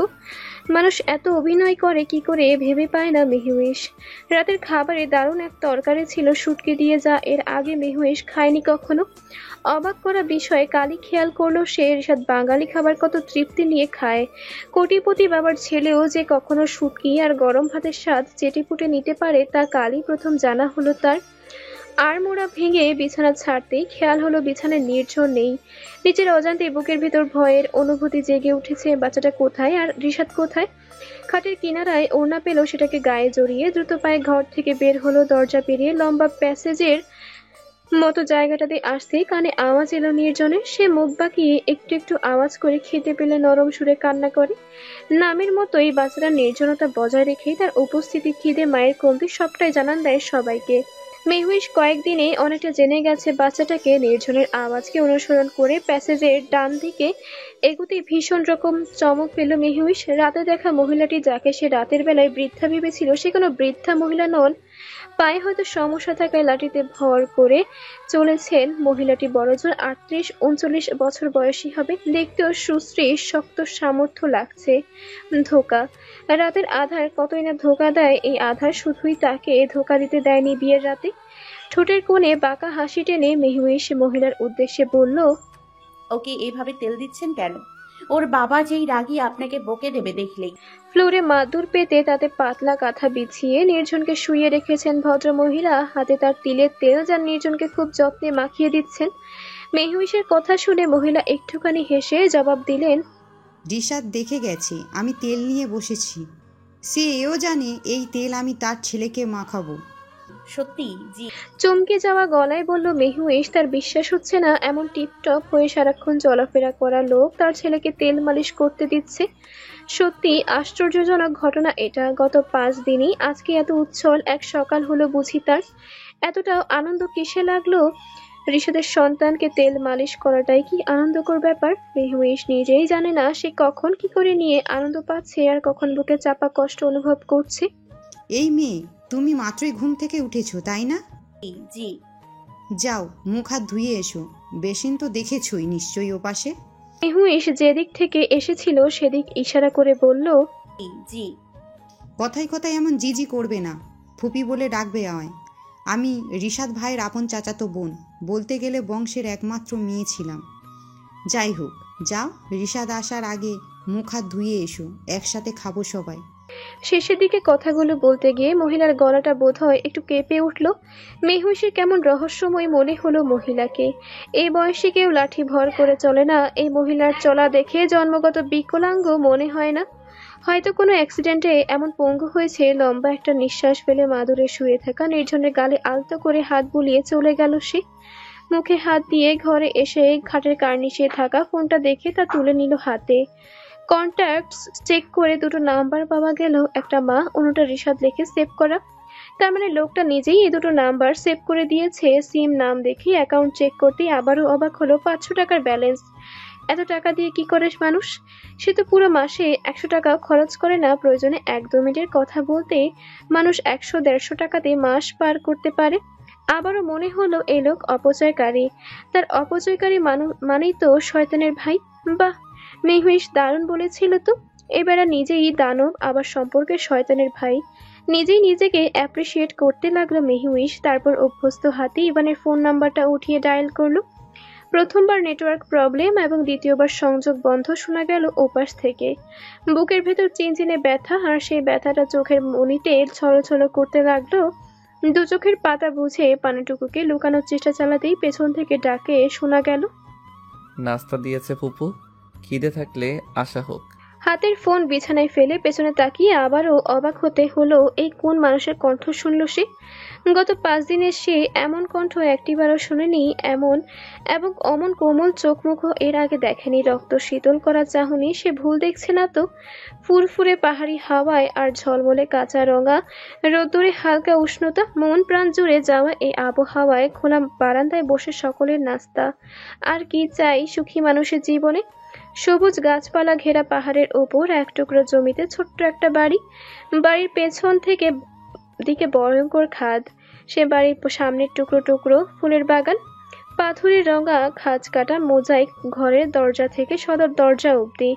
মানুষ এত অভিনয় করে কি করে ভেবে পায় না মেহুইশ। রাতের খাবারে দারুণ এক তরকারি ছিল শুটকি দিয়ে, যা এর আগে মেহুইশ খায়নি কখনো। অবাক করা বিষয়ে কালি খেয়াল করলো সে, রিশাদ বাঙালি খাবার কত তৃপ্তি নিয়ে খায়। কোটিপতি বাবার ছেলেও যে কখনো শুটকি আর গরম ভাতের স্বাদ চেটেপুটে নিতে পারে তা কালই প্রথম জানা হলো তার। আর মোড়া ভেঙে বিছানা ছাড়তেই খেয়াল হলো বিছানায় নির্ঝর নেই। নিজের অজান্তে বুকের ভিতর ভয়ের অনুভূতি জেগে উঠেছে। বাচ্চাটা কোথায় আর রিশাদ কোথায়? খাটের কিনারায় ওড়না পেল, সেটাকে গায়ে জড়িয়ে দ্রুত পায়ে ঘর থেকে বের হলো। দরজা পেরিয়ে লম্বা প্যাসেজের মতো জায়গাটাতে আসতেই কানে আওয়াজ এলো নির্জনের। সে মুখ বাঁকিয়ে একটু একটু আওয়াজ করে খেতে পেলে নরম সুরে কান্না করে। নামের মতোই বাচ্চারা নির্জনতা বজায় রেখেই তার উপস্থিতি, খিদে, মায়ের কমতি সবটাই জানান দেয় সবাইকে। মেহুইশ কয়েকদিনে অনেকটা জেনে গেছে বাচ্চাটাকে। নির্জনের আওয়াজকে অনুসরণ করে প্যাসেজের ডান দিকে এগুতে ভীষণ রকম চমক পেল মেহুইশ। রাতে দেখা মহিলাটি, যাকে সে রাতের বেলায় বৃদ্ধা ভেবেছিল, সে কোনো বৃদ্ধা মহিলা নন। পায়ে হয়তো সমস্যা থাকায় লাঠিতে ভর করে চলেছেন। মহিলাটি বড়জোর 38-39 বছর বয়সী হবে। দেখতেও সুশ্রী, শক্ত সামর্থ্য লাগছে। ধোকা, রাতের আধার কতই না ধোকা দেয়। এই আধার শুধুই তাকে ধোকা দিতে দেয়নি বিয়ের রাতে। ঠোঁটের কোণে বাঁকা হাসি টেনে মেহুইশ মহিলার উদ্দেশ্যে বলল, ওকে এভাবে তেল দিচ্ছেন কেন? ওর বাবা যেই রাগী আপনাকে বকে দেবে দেখলেই। ফ্লোরে মাদুর পেতে তাতে পাতলা কাঁথা বিছিয়ে নির্জনকে শুইয়ে রেখেছেন ভদ্র মহিলা। হাতে তার তিলের তেল, যা নির্জনকে খুব যত্নে মাখিয়ে দিচ্ছেন। মেহুইশের কথা শুনে মহিলা একটুখানি হেসে জবাব দিলেন, রিশাদ দেখে গেছে আমি তেল নিয়ে বসেছি। সে এও জানে এই তেল আমি তার ছেলেকে মাখাবো। সত্যি জি। চমকে যাওয়া গলায় বলল মেহুইশ। তার বিশ্বাস হচ্ছে না এমন টিপটপ হয়ে সারাক্ষণ চলাফেরা করা লোক তার ছেলেকে তেল মালিশ করতে দিচ্ছে। সত্যি আশ্চর্যজনক ঘটনা এটা। গত 5 দিনই আজকে এত উচ্ছল এক সকাল হলো বুঝি তার। এতটাও আনন্দ কিসে লাগলো? রিশাদের সন্তানকে তেল মালিশ করাটাই কি আনন্দকর ব্যাপার? মেহুইশ নিজেই জানে না সে কখন কি করে নিয়ে আনন্দ পাচ্ছে আর কখন বুকে চাপা কষ্ট অনুভব করছে। এই মেয়ে, তুমি মাত্রই ঘুম থেকে উঠেছো তাই না? জি। যাও মুখ হাত ধুয়ে এসো। বেসিন তো দেখেছই নিশ্চয়ই ওপাশে। মেহুইশ যেদিক থেকে এসেছিল সেদিক ইশারা করে বলল, জি। কথায় কথায় এমন জিজি করবে না। ফুপি বলে ডাকবে আমায়। আমি রিশাদ ভাইয়ের আপন চাচাতো বোন। বলতে গেলে বংশের একমাত্র মেয়ে ছিলাম। যাই হোক, যাও রিশাদ আসার আগে মুখ হাত ধুয়ে এসো, একসাথে খাবো সবাই। শেষের দিকে কথাগুলো বলতে গিয়ে মহিলার গলাটা বোধহয় একটু কেঁপে উঠল। মেহুইশের কেমন রহস্যময় মনে হলো মহিলাকে। এই বয়সে কেউ লাঠি ভর করে চলে না। এই মহিলার চলা দেখে জন্মগত বিকলাঙ্গ মনে হয় না। হয়তো কোনো অ্যাক্সিডেন্টে এমন পঙ্গু হয়েছে। লম্বা একটা নিঃশ্বাস ফেলে মাদুরে শুয়ে থাকা নির্জনের গালে আলতো করে হাত বুলিয়ে চলে গেল সে। মুখে হাত দিয়ে ঘরে এসে খাটের কার্নিশে থাকা ফোনটা দেখে তা তুলে নিল হাতে। কন্ট্যাক্টস চেক করে 2টো নাম্বার পাওয়া গেল। একটা মা, অন্যটা রিশাদ লিখে সেভ করা। তার মানে লোকটা নিজেই এই 2টো নাম্বার সেভ করে দিয়েছে। সিম নাম দেখে অ্যাকাউন্ট চেক করতেই আবারও অবাক হলো, 500 টাকার ব্যালেন্স। এত টাকা দিয়ে কি করে মানুষ? সে তো পুরো মাসে 100 টাকাও খরচ করে না। প্রয়োজনে 1-2 মিনিটের কথা বলতে মানুষ 100-150 টাকাতে মাস পার করতে পারে। আবারও মনে হলো এই লোক অপচয়কারী। তার অপচয়কারী মানেই তো শয়তানের ভাই। বাহ, মেহুইশ দারুণ বলেছিল তো। এবার নিজেই দানব, আবার সম্পর্কে শয়তানের ভাই। নিজেই নিজেকে অ্যাপ্রিসিয়েট করতে লাগলো মেহুইশ। তারপর অভ্যস্ত হাতে ইভানের ফোন নাম্বারটা উঠিয়ে ডায়াল করলো। প্রথমবার নেটওয়ার্ক প্রবলেম এবং দ্বিতীয়বার সংযোগ বন্ধ শোনা গেল ওপাশ থেকে। বুকের ভেতর চিনচিনে ব্যথা, আর সেই ব্যথাটা চোখের মনিতে ছলছল করতে লাগলো। 2 চোখের পাতা বুঝে পানিটুকুকে লুকানোর চেষ্টা চালাতেই পেছন থেকে ডাকে শোনা গেল, নাস্তা দিয়েছে ফুপু, খিদে থাকলে আসা হোক। হাতের ফোন বিছানায় ফেলে পেছনে তাকিয়ে আবারও অবাক হতে হলো। এই কোন মানুষের কণ্ঠ শুনল সে? গত 5 দিনে সে এমন কণ্ঠ একটিবারও শোনেনি। এবং অমন কোমল চোখ মুখ এর আগে দেখেনি। রক্ত শীতল করা চাহনি, সে ভুল দেখছে না তো? ফুরফুরে পাহাড়ি হাওয়ায় আর ঝলমলে কাঁচা রঙা রোদ্দুরে হালকা উষ্ণতা, মন প্রাণ জুড়ে যাওয়া এই আবহাওয়ায় খোলা বারান্দায় বসে সকলের নাস্তা। আর কি চাই সুখী মানুষের জীবনে? সবুজ গাছপালা ঘেরা পাহাড়ের ওপর এক টুকরো জমিতে ছোট্ট একটা বাড়ি। বাড়ির পেছন থেকে দিকে ভয়ঙ্কর খাদ। সে বাড়ির সামনের টুকরো টুকরো ফুলের বাগান, পাথুরে রঙা খাঁজ কাটা মোজাইক ঘরের দরজা থেকে সদর দরজা অবধি,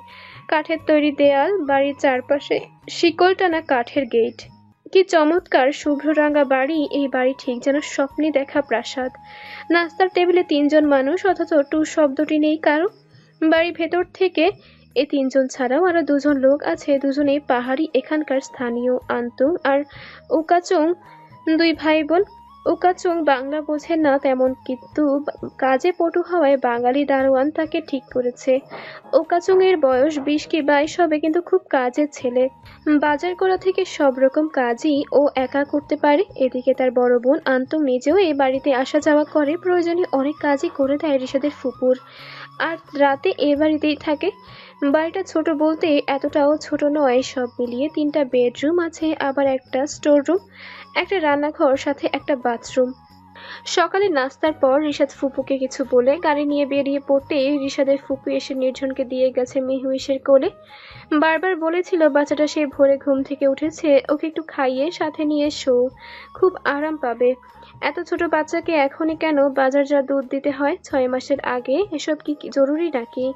কাঠের তৈরি দেয়াল, বাড়ির চারপাশে শিকল টানা কাঠের গেট। কি চমৎকার শুভ্র রাঙা বাড়ি। এই বাড়ি ঠিক যেন স্বপ্নে দেখা প্রাসাদ। নাস্তার টেবিলে 3 জন মানুষ, অথচ টু শব্দটি নেই কারো। বাড়ির ভেতর থেকে এই 3 জন ছাড়াও আরো 2 জন লোক আছে, দুজনেই পাহাড়ি, এখানকার স্থানীয়। আন্তং আর উকাচং 2 ভাই বোন। উকাচং বাংলা বোঝে না তেমন, কিন্তু কাজে পটু হওয়ায় বাঙালি দারোয়ান তাকে ঠিক করেছে। উকাচং এর বয়স 20 কি 22 হবে, কিন্তু খুব কাজের ছেলে। বাজার করা থেকে সব রকম কাজই ও একা করতে পারে। এদিকে তার বড় বোন আন্তং নিজেও এই বাড়িতে আসা যাওয়া করে, প্রয়োজনে অনেক কাজই করে দেয় রিশাদের ফুপুর। আর রাতে এ বাড়িতেই থাকে। বাড়িটা ছোট বলতে এতটাও ছোট নয়, সব মিলিয়ে 3টা বেডরুম আছে, আবার একটা স্টোর রুম, একটা রান্নাঘর, সাথে একটা বাথরুম। সকালে নাস্তার পর রিশাদ ফুপুকে কিছু বলে গাড়ি নিয়ে বেরিয়ে পড়তে রিশাদের ফুপু এসে নির্ঝনকে দিয়ে গেছে মেহুইশের কোলে। বারবার বলেছিল বাচ্চাটা সে ভোরে ঘুম থেকে উঠেছে, ওকে একটু খাইয়ে সাথে নিয়ে শো, খুব আরাম পাবে। এত ছোট বাচ্চাকে এখনই কেন বাজার যা দুধ দিতে হয় 6 মাসের আগে, এসব কি জরুরি নাকি?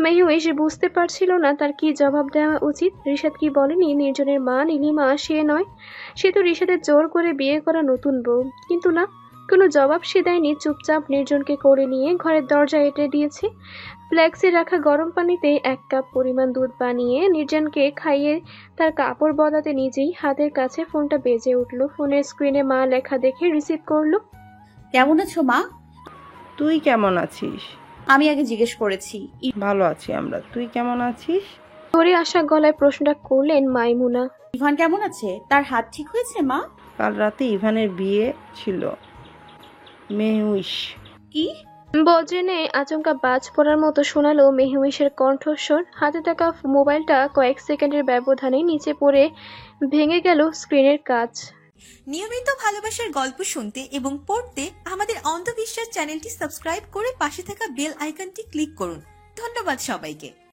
মেহুইশ বুঝতে পারছিল না তার কি জবাব দেওয়া উচিত। রিশাদ কি বলেনি নির্জনের মা নীলিমা সে নয়, সে তো রিশাদের জোর করে বিয়ে করা নতুন বউ। কিন্তু না, কোনো জবাব সে দেয়নি, চুপচাপ নির্জনকে করে নিয়ে ঘরের দরজা এঁটে দিয়েছে। ফ্ল্যাক্সে রাখা গরম পানিতে 1 কাপ পরিমাণ দুধ বানিয়ে নির্জনকে খাইয়ে তার কাপড় বদলাতে নিজেই হাতের কাছে ফোনটা বেজে উঠল। ফোনের স্ক্রিনে মা লেখা দেখে রিসিভ করলো। কেমন আছো মা? তুই কেমন আছিস? আমি আগে জিজ্ঞেস করেছি। ভালো আছি আমরা, তুই কেমন আছিস? ধরে আসা গলায় প্রশ্নটা করলেন মাইমুনা। ইভান কেমন আছে? তার হাত ঠিক হয়েছে মা? কাল রাতে ইভানের বিয়ে ছিল। মেহুইশ। কি? বজ্রেনে আচমকা বাজ পড়ার মতো শোনালো মেহুইশের কণ্ঠস্বর। হাতে থাকা মোবাইলটা কয়েক সেকেন্ডের ব্যবধানে নিচে পড়ে ভেঙে গেল স্ক্রিনের কাচ। নিয়মিত ভালোবাসার গল্প শুনতে এবং পড়তে আমাদের অন্ধবিশ্বাস চ্যানেলটি সাবস্ক্রাইব করে পাশে থাকা বেল আইকনটি ক্লিক করুন। ধন্যবাদ সবাইকে।